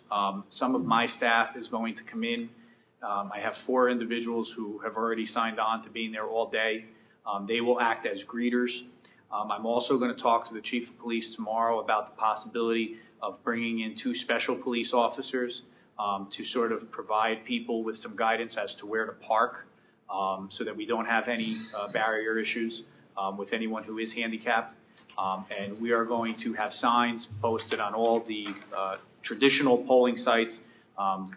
Some of my staff is going to come in. I have 4 individuals who have already signed on to being there all day. They will act as greeters. I'm also going to talk to the chief of police tomorrow about the possibility of bringing in 2 special police officers to sort of provide people with some guidance as to where to park so that we don't have any barrier issues with anyone who is handicapped. And we are going to have signs posted on all the traditional polling sites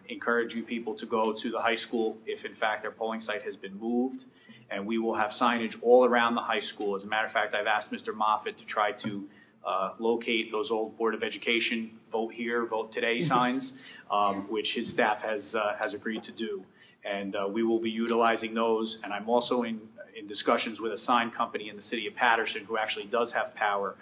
encouraging people to go to the high school if in fact their polling site has been moved. And we will have signage all around the high school. As a matter of fact, I've asked Mr. Moffitt to try to locate those old Board of Education vote here, vote today signs, which his staff has agreed to do. And we will be utilizing those. And I'm also in discussions with a sign company in the city of Patterson who actually does have power,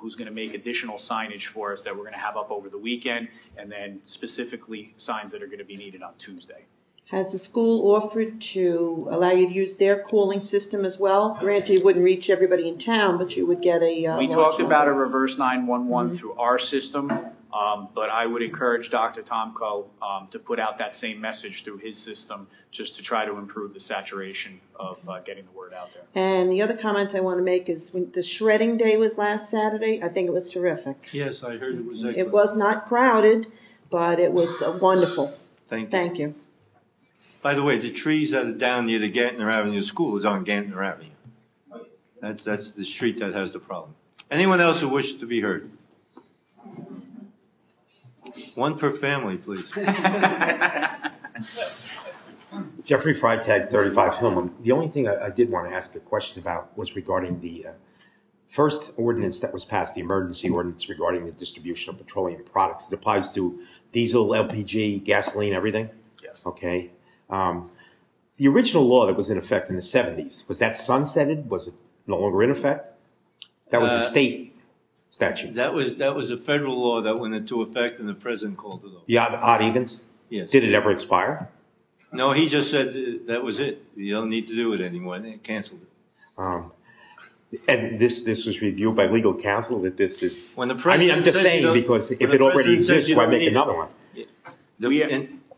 who's going to make additional signage for us that we're going to have up over the weekend, and then specifically signs that are going to be needed on Tuesday. Has the school offered to allow you to use their calling system as well? Granted, you wouldn't reach everybody in town, but you would get a We talked about a reverse 911 through our system, but I would encourage Dr. Tomko to put out that same message through his system just to try to improve the saturation of getting the word out there. And the other comment I want to make is when the shredding day was last Saturday, I think it was terrific. Yes, I heard it was excellent. It was not crowded, but it was wonderful. Thank you. By the way, the trees that are down near the Gantner Avenue School is on Gantner Avenue. That's the street that has the problem. Anyone else who wishes to be heard? One per family, please. Jeffrey Freitag, 35 Hillman. The only thing I did want to ask a question about was regarding the first ordinance that was passed, the emergency ordinance regarding the distribution of petroleum products. It applies to diesel, LPG, gasoline, everything? Yes. Okay. The original law that was in effect in the 70s, was that sunsetted? Was it no longer in effect? That was a state statute. That was a federal law that went into effect, and the president called it off. The odd evens? Yes. Did it ever expire? No, he just said that was it. You don't need to do it anymore. They canceled it. And this was reviewed by legal counsel that this is. When the I mean, president I'm just says you saying don't- because if when the it already president says exists, you why don't make need it. another one?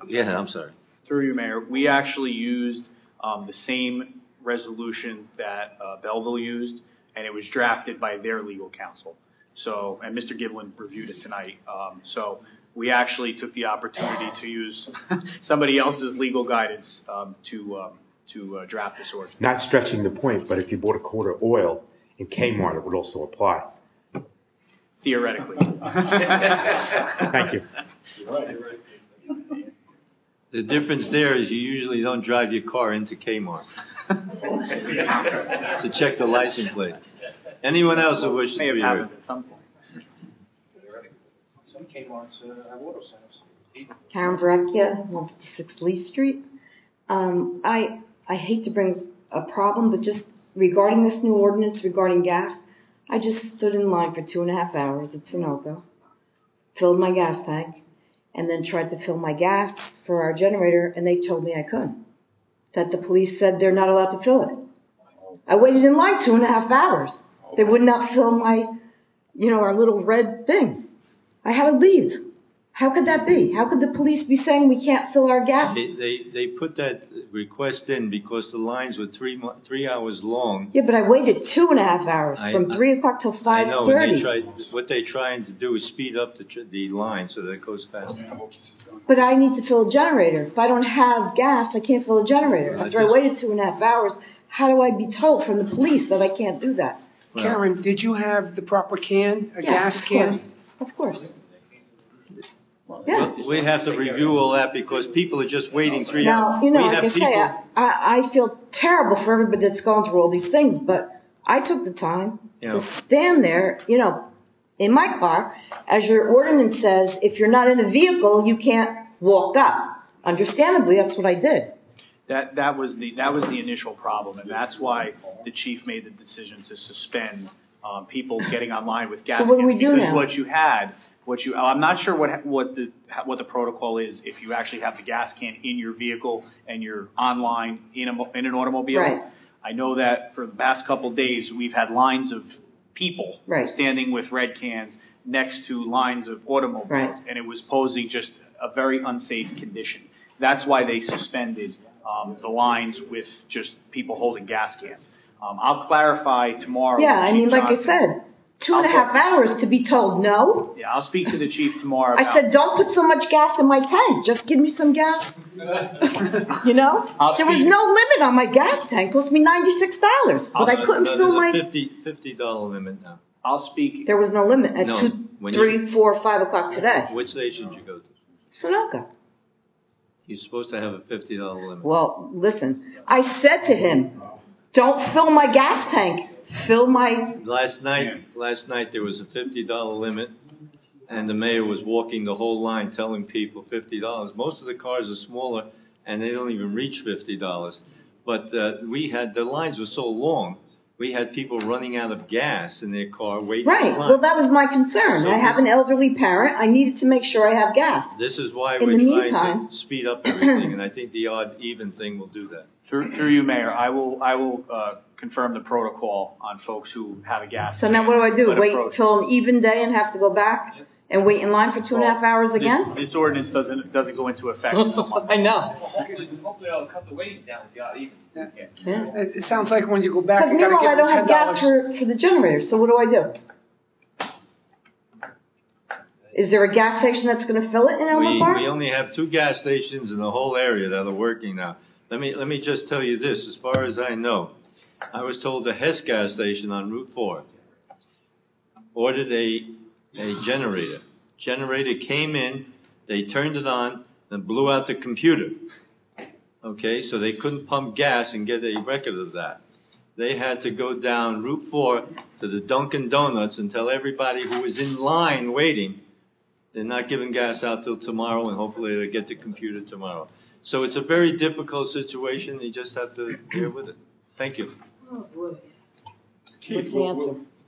Yeah, I'm sorry. Through you, Mayor, we actually used the same resolution that Belleville used, and it was drafted by their legal counsel. So, and Mr. Giblin reviewed it tonight. So we actually took the opportunity to use somebody else's legal guidance to draft this ordinance. Not stretching the point, but if you bought a quart of oil in Kmart, it would also apply. Theoretically. Thank you. The difference there is you usually don't drive your car into Kmart to check the license plate. Anyone else that wishes May to have be happened heard? at some point. Some Kmart's have auto centers. Karen Varecchia, 156 Lee Street. I hate to bring a problem, but just regarding this new ordinance regarding gas, I just stood in line for 2.5 hours at Sunoco, filled my gas tank, and then tried to fill my gas for our generator, and they told me I couldn't. That the police said they're not allowed to fill it. I waited in line 2.5 hours. They would not fill my, our little red thing. I had to leave. How could that be? How could the police be saying we can't fill our gas? They put that request in because the lines were 3 hours long. Yeah, but I waited 2.5 hours from 3 o'clock till 5:30. I know, and what they're trying to do is speed up the line so that it goes faster. But I need to fill a generator. If I don't have gas, I can't fill a generator. After I waited 2.5 hours, how do I be told from the police that I can't do that? Karen, did you have the proper can, gas can? Of course. Yeah. We have to review all that because people are just waiting 3 hours. Now, like I say, I feel terrible for everybody that's gone through all these things, but I took the time to stand there, in my car, as your ordinance says, if you're not in a vehicle, you can't walk up. Understandably, that's what I did. That was the initial problem, and that's why the chief made the decision to suspend people getting online with gas So what do we cans, do because now? I'm not sure what the protocol is if you actually have the gas can in your vehicle and you're online in an automobile. Right. I know that for the past couple of days we've had lines of people standing with red cans next to lines of automobiles, and it was posing just a very unsafe condition. That's why they suspended the lines with just people holding gas cans. I'll clarify tomorrow. Yeah, I mean, like I said, 2.5 hours to be told no. Yeah, I'll speak to the chief tomorrow. I said, don't put so much gas in my tank. Just give me some gas. There was no limit on my gas tank. It cost me $96, but I couldn't fill my. $50 limit now. I'll speak. There was no limit at 2, 3, 4, 5 o'clock today. Which station did you go to? Sunoco. You're supposed to have a $50 limit. Well, listen, I said to him, don't fill my gas tank. Fill my. Last night there was a $50 limit, and the mayor was walking the whole line telling people $50. Most of the cars are smaller, and they don't even reach $50. But the lines were so long, we had people running out of gas in their car waiting. Right. Well, that was my concern. So I have an elderly parent. I needed to make sure I have gas. This is why In we're the trying to speed up everything, and I think the odd even thing will do that. Through you, Mayor, I will confirm the protocol on folks who have a gas. So now what do I do? Wait till an even day and have to go back and wait in line for 2.5 hours again? This ordinance doesn't go into effect until Monday. I know. Hopefully that'll cut the waiting down with the odd even. Yeah. It sounds like when you go back, But you got to meanwhile, I give them don't have gas for the generator, so what do I do? Is there a gas station that's going to fill it in Elmwood Park? We only have 2 gas stations in the whole area that are working now. Let me just tell you this, as far as I know, I was told the Hess gas station on Route 4 ordered a generator. Generator came in, They turned it on and blew out the computer. Okay, so they couldn't pump gas and get a record of that. They had to go down Route 4 to the Dunkin' Donuts and tell everybody who was in line waiting, they're not giving gas out till tomorrow, and hopefully they'll get the computer tomorrow. So it's a very difficult situation. You just have to deal with it. Thank you. Keith,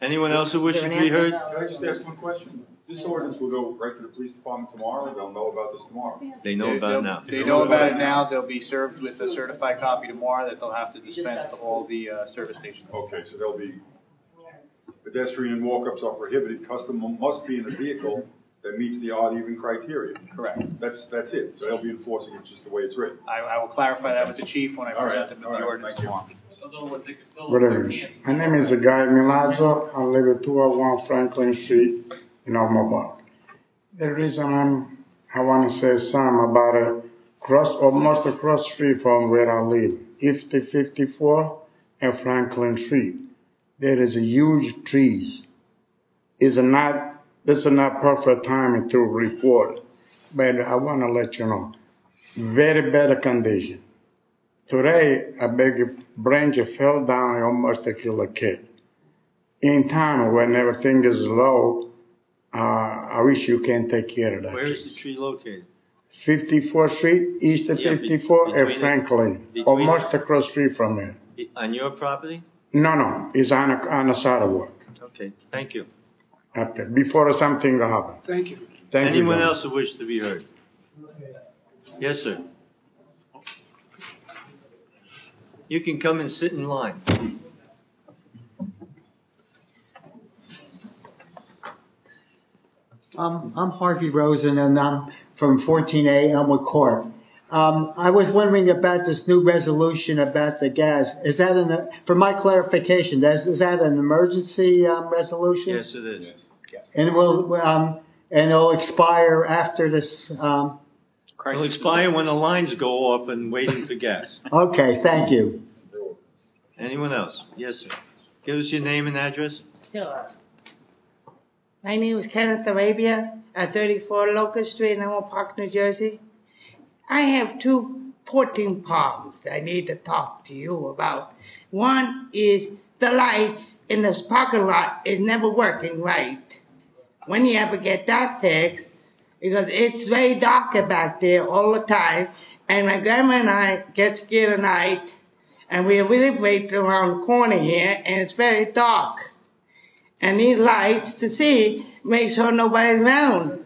Anyone else who wishes to be heard? Can I just ask one question? This ordinance will go right to the police department tomorrow, they'll know about this tomorrow? They know about it now. They know about it now. They'll be served with a certified copy tomorrow that they'll have to dispense to all the service stations. Okay, so there'll be pedestrian walk-ups are prohibited. Customer must be in a vehicle that meets the odd even criteria. Correct. That's it. So they'll be enforcing it just the way it's written. I will clarify that with the chief when I All right. present them with the ordinance tomorrow. Whatever. My name is Guy Milazzo. I live at 201 Franklin Street in Almobile. The reason I want to say something about almost across the street from where I live, 54 and Franklin Street. There is a huge trees. This is not perfect time to report, but I want to let you know, very bad condition. Today, a big branch fell down and almost killed a kid. In time, when everything is low, I wish you can take care of that. Where is the tree located? 54th Street, east of 54 and between Franklin, between almost across the street from here. On your property? No, it's on the sidewalk. Okay, thank you. Okay, before something happens. Thank you. Thank you. Anyone John. else who wishes to be heard? Yes, sir. You can come and sit in line. I'm Harvey Rosen, and I'm from 14A Elmwood Court. I was wondering about this new resolution about the gas. Is that for my clarification, is that an emergency resolution? Yes, it is. And it'll expire after this. It'll expire when the lines go off and waiting for gas. Okay, thank you. Anyone else? Yes, sir. Give us your name and address. Sure. My name is Kenneth Arabia at 34 Locust Street in Elmwood Park, New Jersey. I have two important problems that I need to talk to you about. One is the lights in this parking lot is never working right. When you ever get that fixed, because it's very dark back there all the time, and my grandma and I get scared at night, and we live right around the corner here, and it's very dark. And these lights to see, make sure nobody's around.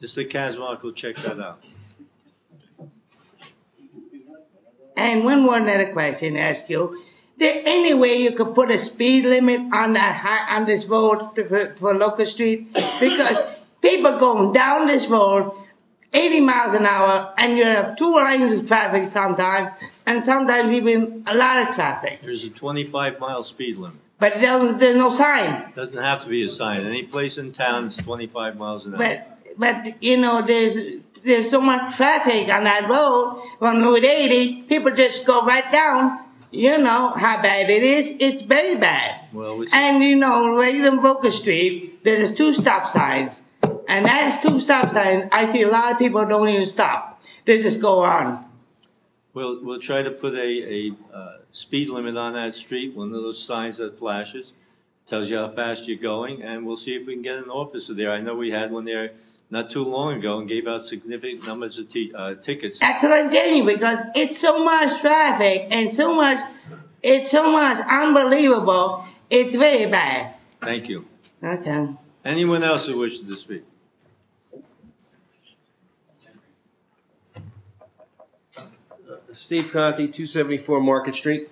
Mr. Kazmark will check that out. And one more other question to ask you. There any way you could put a speed limit on on this road for Locust Street? Because people going down this road 80 miles an hour, and you have two lanes of traffic sometimes, and sometimes even a lot of traffic. There's a 25-mile speed limit. But there's no sign. Doesn't have to be a sign. Any place in town is 25 miles an hour. But you know, there's so much traffic on that road on Route 80. People just go right down. You know how bad it is. It's very bad. Well, and you know, right in Locust Street, there's two stop signs. And that's two stop signs. I see a lot of people don't even stop. They just go on. We'll try to put a speed limit on that street, one of those signs that flashes, tells you how fast you're going, and we'll see if we can get an officer there. I know we had one there not too long ago and gave out significant numbers of tickets. That's what I'm telling you, because it's so much traffic and it's so much unbelievable. It's very bad. Thank you. Okay. Anyone else who wishes to speak? Steve Conti, 274 Market Street.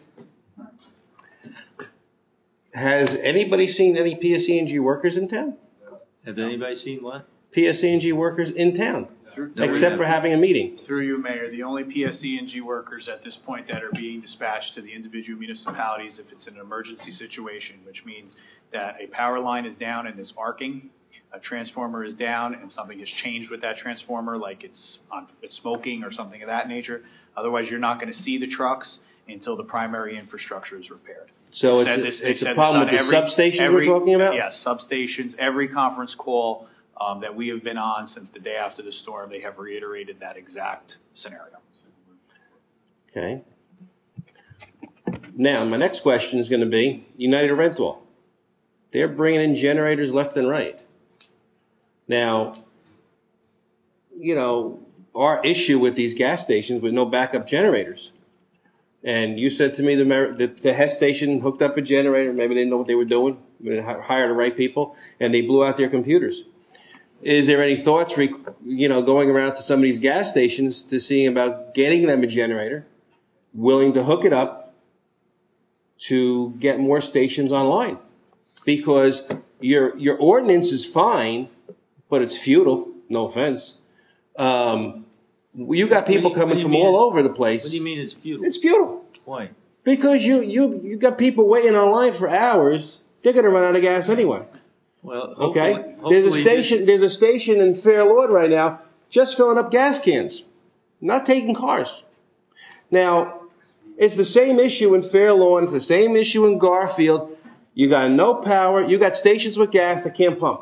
Has anybody seen any PSE&G workers in town? Have anybody seen what? PSE&G workers in town, except for having a meeting. Through you, Mayor, the only PSE&G workers at this point that are being dispatched to the individual municipalities if it's an emergency situation, which means that a power line is down and is arcing, a transformer is down and something has changed with that transformer, like it's smoking or something of that nature. Otherwise, you're not going to see the trucks until the primary infrastructure is repaired. So it's a problem with the substations we're talking about? Yes, substations. Every conference call that we have been on since the day after the storm. They have reiterated that exact scenario. Okay. Now, my next question is going to be United Rental. They're bringing in generators left and right. Now, you know, our issue with these gas stations with no backup generators. And you said to me the Hess station hooked up a generator. Maybe they didn't know what they were doing. They hired the right people, and they blew out their computers. Is there any thoughts, going around to some of these gas stations to see about getting them a generator, willing to hook it up to get more stations online? Because your ordinance is fine, but it's futile. No offense. You got people coming from all over the place. What do you mean it's futile? It's futile. Why? Because you got people waiting online for hours. They're going to run out of gas anyway. Well, okay. There's a station in Fair Lawn right now just filling up gas cans, not taking cars. Now, it's the same issue in Fair Lawn. It's the same issue in Garfield. You got no power. You got stations with gas that can't pump.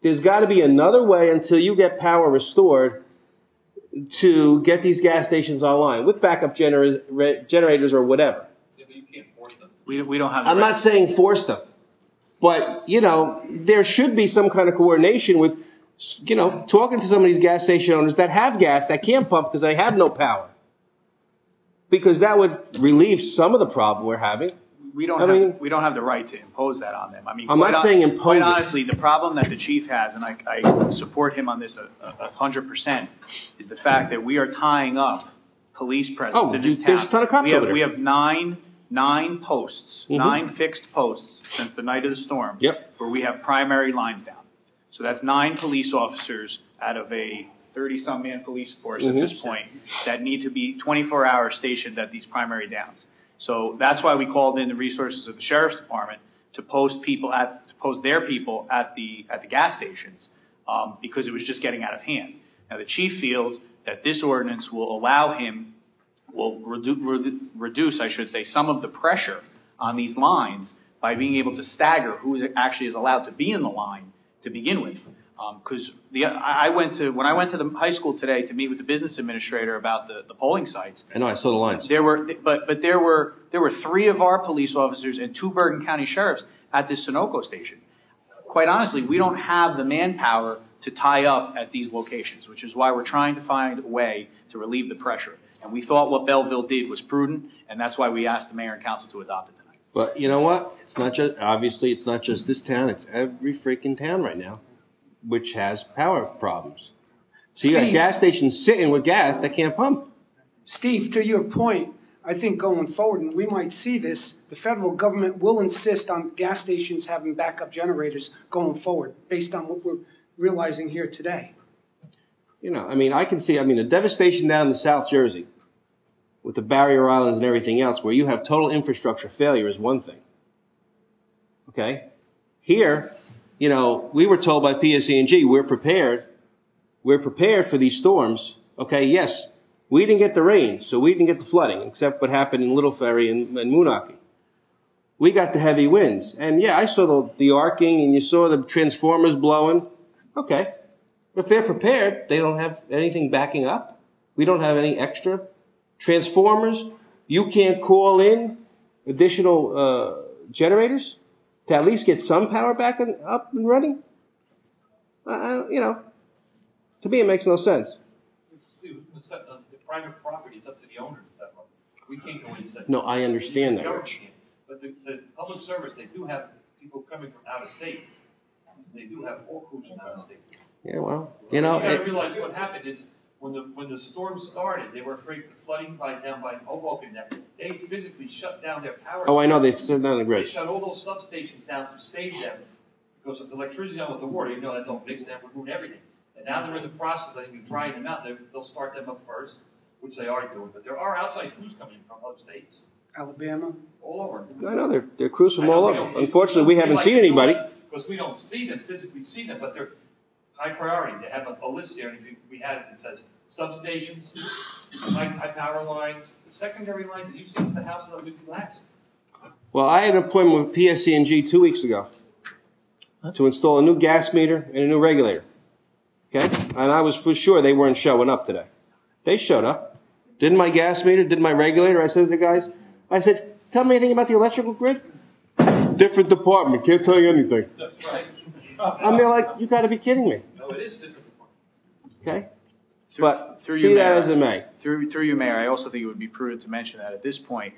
There's got to be another way until you get power restored to get these gas stations online with backup generators or whatever. Yeah, but you can't force them. We don't have. I'm not saying force them, but there should be some kind of coordination with, talking to some of these gas station owners that have gas that can't pump because they have no power. Because that would relieve some of the problem we're having. We don't have the right to impose that on them. I'm not saying impose quite it. Honestly, the problem that the chief has, and I support him on this 100%, is the fact that we are tying up police presence in this town. There's a ton of cops over there. We have nine posts, 9 fixed posts since the night of the storm, where we have primary lines down. So that's 9 police officers out of a 30-some man police force at this point that need to be 24 hours stationed at these primary downs. So that's why we called in the resources of the sheriff's department to post their people at the gas stations, because it was just getting out of hand. Now the chief feels that this ordinance will reduce, I should say, some of the pressure on these lines by being able to stagger who actually is allowed to be in the line to begin with. Because when I went to the high school today to meet with the business administrator about the polling sites. I know, I saw the lines. There were 3 of our police officers and 2 Bergen County sheriffs at this Sunoco station. Quite honestly, we don't have the manpower to tie up at these locations, which is why we're trying to find a way to relieve the pressure. And we thought what Belleville did was prudent, and that's why we asked the mayor and council to adopt it tonight. But you know what? It's not just this town. It's every freaking town right now which has power problems. So you got gas stations sitting with gas that can't pump. Steve, to your point, I think going forward, and we might see this, the federal government will insist on gas stations having backup generators going forward, based on what we're realizing here today. I can see, the devastation down in South Jersey with the barrier islands and everything else, where you have total infrastructure failure is one thing. Okay? Here, we were told by PSE&G, we're prepared for these storms. Okay, yes, we didn't get the rain, so we didn't get the flooding, except what happened in Little Ferry and Moonachie. We got the heavy winds. And yeah, I saw the arcing and you saw the transformers blowing. Okay. If they're prepared, they don't have anything backing up. We don't have any extra transformers. You can't call in additional generators to at least get some power back up and running. To me it makes no sense. See, the private property is up to the owner to set up. We can't go in and set up. No, I understand that. But the public service, they do have people coming from out of state. They do have all crews from out of state. Yeah, well, you got to realize what happened is when the storm started, they were afraid of the flooding down by Hoboken. They physically shut down their power. Oh, I know, they shut down the grid. They shut all those substations down to save them. Because if the electricity's on with the water, that don't mix, that would ruin everything. And now they're in the process, I think, of drying them out. They'll start them up first, which they are doing. But there are outside crews coming from other states. Alabama? All over. I know, they're crews from all over. Unfortunately, we haven't seen anybody. Because we don't physically see them, but they're high priority. They have a list here, and if we had it, it says substations, high power lines, the secondary lines that you see at the houses that we last. Well, I had an appointment with PSE&G 2 weeks ago. to install a new gas meter and a new regulator. Okay? And I was for sure they weren't showing up today. They showed up. Did my gas meter, did my regulator. I said to the guys, I said, tell me anything about the electrical grid? Different department, can't tell you anything. I mean, like, you got to be kidding me. No, it is different. Okay? Through you, be that Mayor, as it may. Through you, Mayor, I also think it would be prudent to mention that at this point,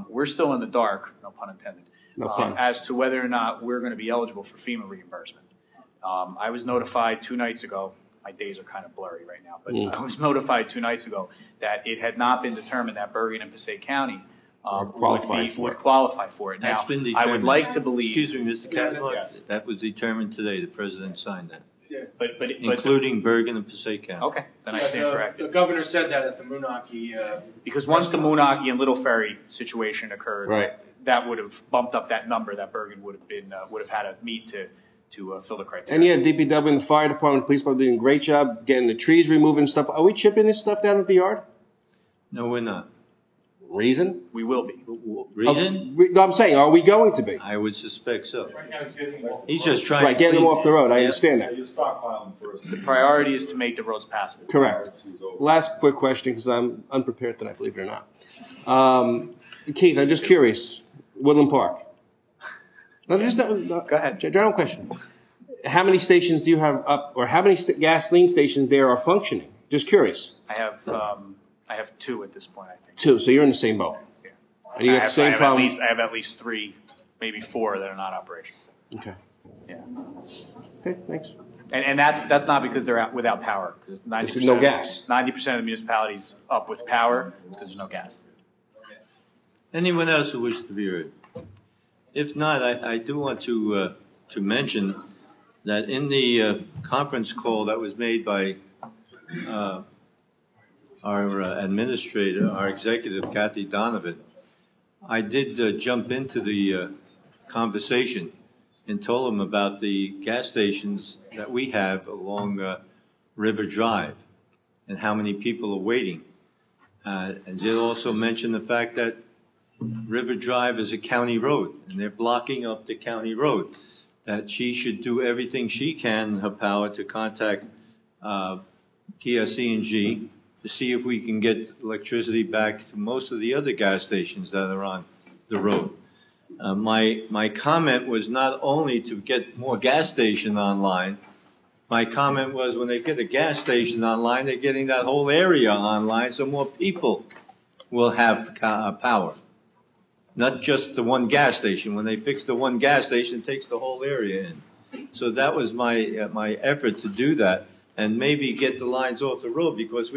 we're still in the dark, no pun intended, No pun. as to whether or not we're going to be eligible for FEMA reimbursement. I was notified 2 nights ago. My days are kind of blurry right now, but I was notified 2 nights ago that it had not been determined that Bergen and Passaic County would qualify for it. That's Now, been I determined. would like to believe. Excuse me, Mr. Casmark. Yes. That was determined today. The president signed that. But Including Bergen and Passaic County. Okay, then I stand corrected. The governor said that at the Moonachie. Because once the Moonachie and Little Ferry situation occurred, Right. that would have bumped up that number that Bergen would have had to meet to fill the criteria. And yeah, DPW and the fire department, police department doing a great job getting the trees removed and stuff. Are we chipping this stuff down at the yard? No, we're not. Reason? We will be. Reason? No, I'm saying, are we going to be? I would suspect so. He's just trying Right, getting them off the road. I understand that. You're stockpiling first. The priority is to make the roads passable. Correct. Last quick question, because I'm unprepared tonight, believe it or not. Keith, I'm just curious. Woodland Park. No, just go ahead. General question. How many stations do you have up, or how many gasoline stations there are functioning? Just curious. I have 2 at this point, I think. 2, so you're in the same boat. Yeah. And you got the same problem. I have at least 3, maybe 4 that are not operational. Okay. Yeah. Okay, thanks. And that's not because they're without power. Because 90% There's no gas. 90% of the municipalities up with power because there's no gas. Anyone else who wishes to be heard? If not, I do want to mention that in the conference call that was made by our administrator, our executive, Kathy Donovan, I did jump into the conversation and told them about the gas stations that we have along River Drive and how many people are waiting. And did also mention the fact that River Drive is a county road, and they're blocking up the county road. That she should do everything she can in her power to contact PSE&G to see if we can get electricity back to most of the other gas stations that are on the road. My comment was not only to get more gas station online. My comment was when they get a gas station online, they're getting that whole area online, so more people will have power. Not just the one gas station. When they fix the one gas station, it takes the whole area in. So that was my effort to do that and maybe get the lines off the road, because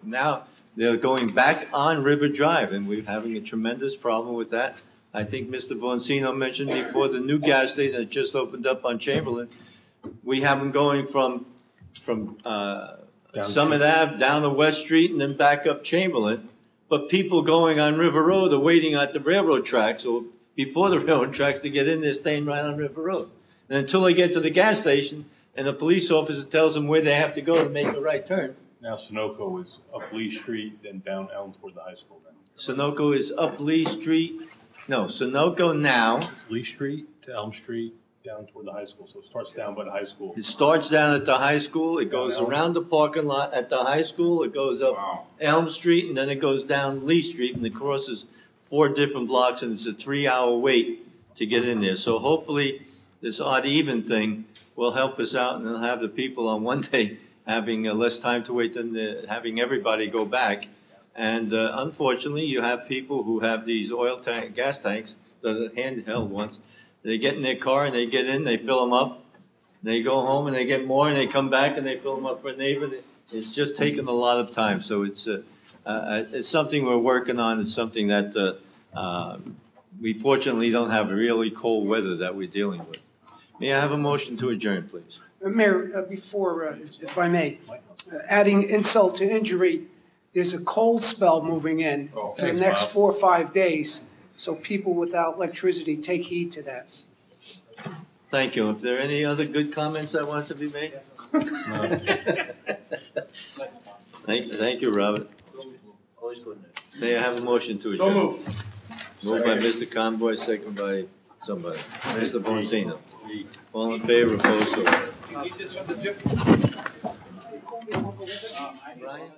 now they're going back on River Drive, and we're having a tremendous problem with that. I think Mr. Boncino mentioned before the new gas station that just opened up on Chamberlain. We have them going from Summit Ave down to West Street and then back up Chamberlain. But people going on River Road are waiting at the railroad tracks or before the railroad tracks to get in there, staying right on River Road. And until they get to the gas station and the police officer tells them where they have to go to make a right turn. Now Sunoco is up Lee Street, then down Elm toward the high school. Sunoco is up Lee Street. No, Sunoco now. Lee Street to Elm Street, down toward the high school. So it starts down by the high school. It starts down at the high school. It goes around the parking lot at the high school. It goes up Elm Street, and then it goes down Lee Street, and it crosses 4 different blocks, and it's a 3-hour wait to get in there. So hopefully this odd even thing will help us out, and it'll have the people on one day having less time to wait than having everybody go back. And unfortunately, you have people who have these gas tanks, the handheld ones. They get in their car and they get in, they fill them up, they go home and they get more, and they come back and they fill them up for a neighbor. It's just taken a lot of time. So it's something we're working on. It's something that we fortunately don't have really cold weather that we're dealing with. May I have a motion to adjourn, please? Mayor, before, if I may, adding insult to injury, there's a cold spell moving in for the next 4 or 5 days, so people without electricity, take heed to that. Thank you. If there are any other good comments that want to be made? No. Thank you, Robert. May I have a motion to adjourn? So moved. Moved by Mr. Conboy, second by somebody. Mr. Boncino. All in favor, opposed, so. You need this from the gym? Brian?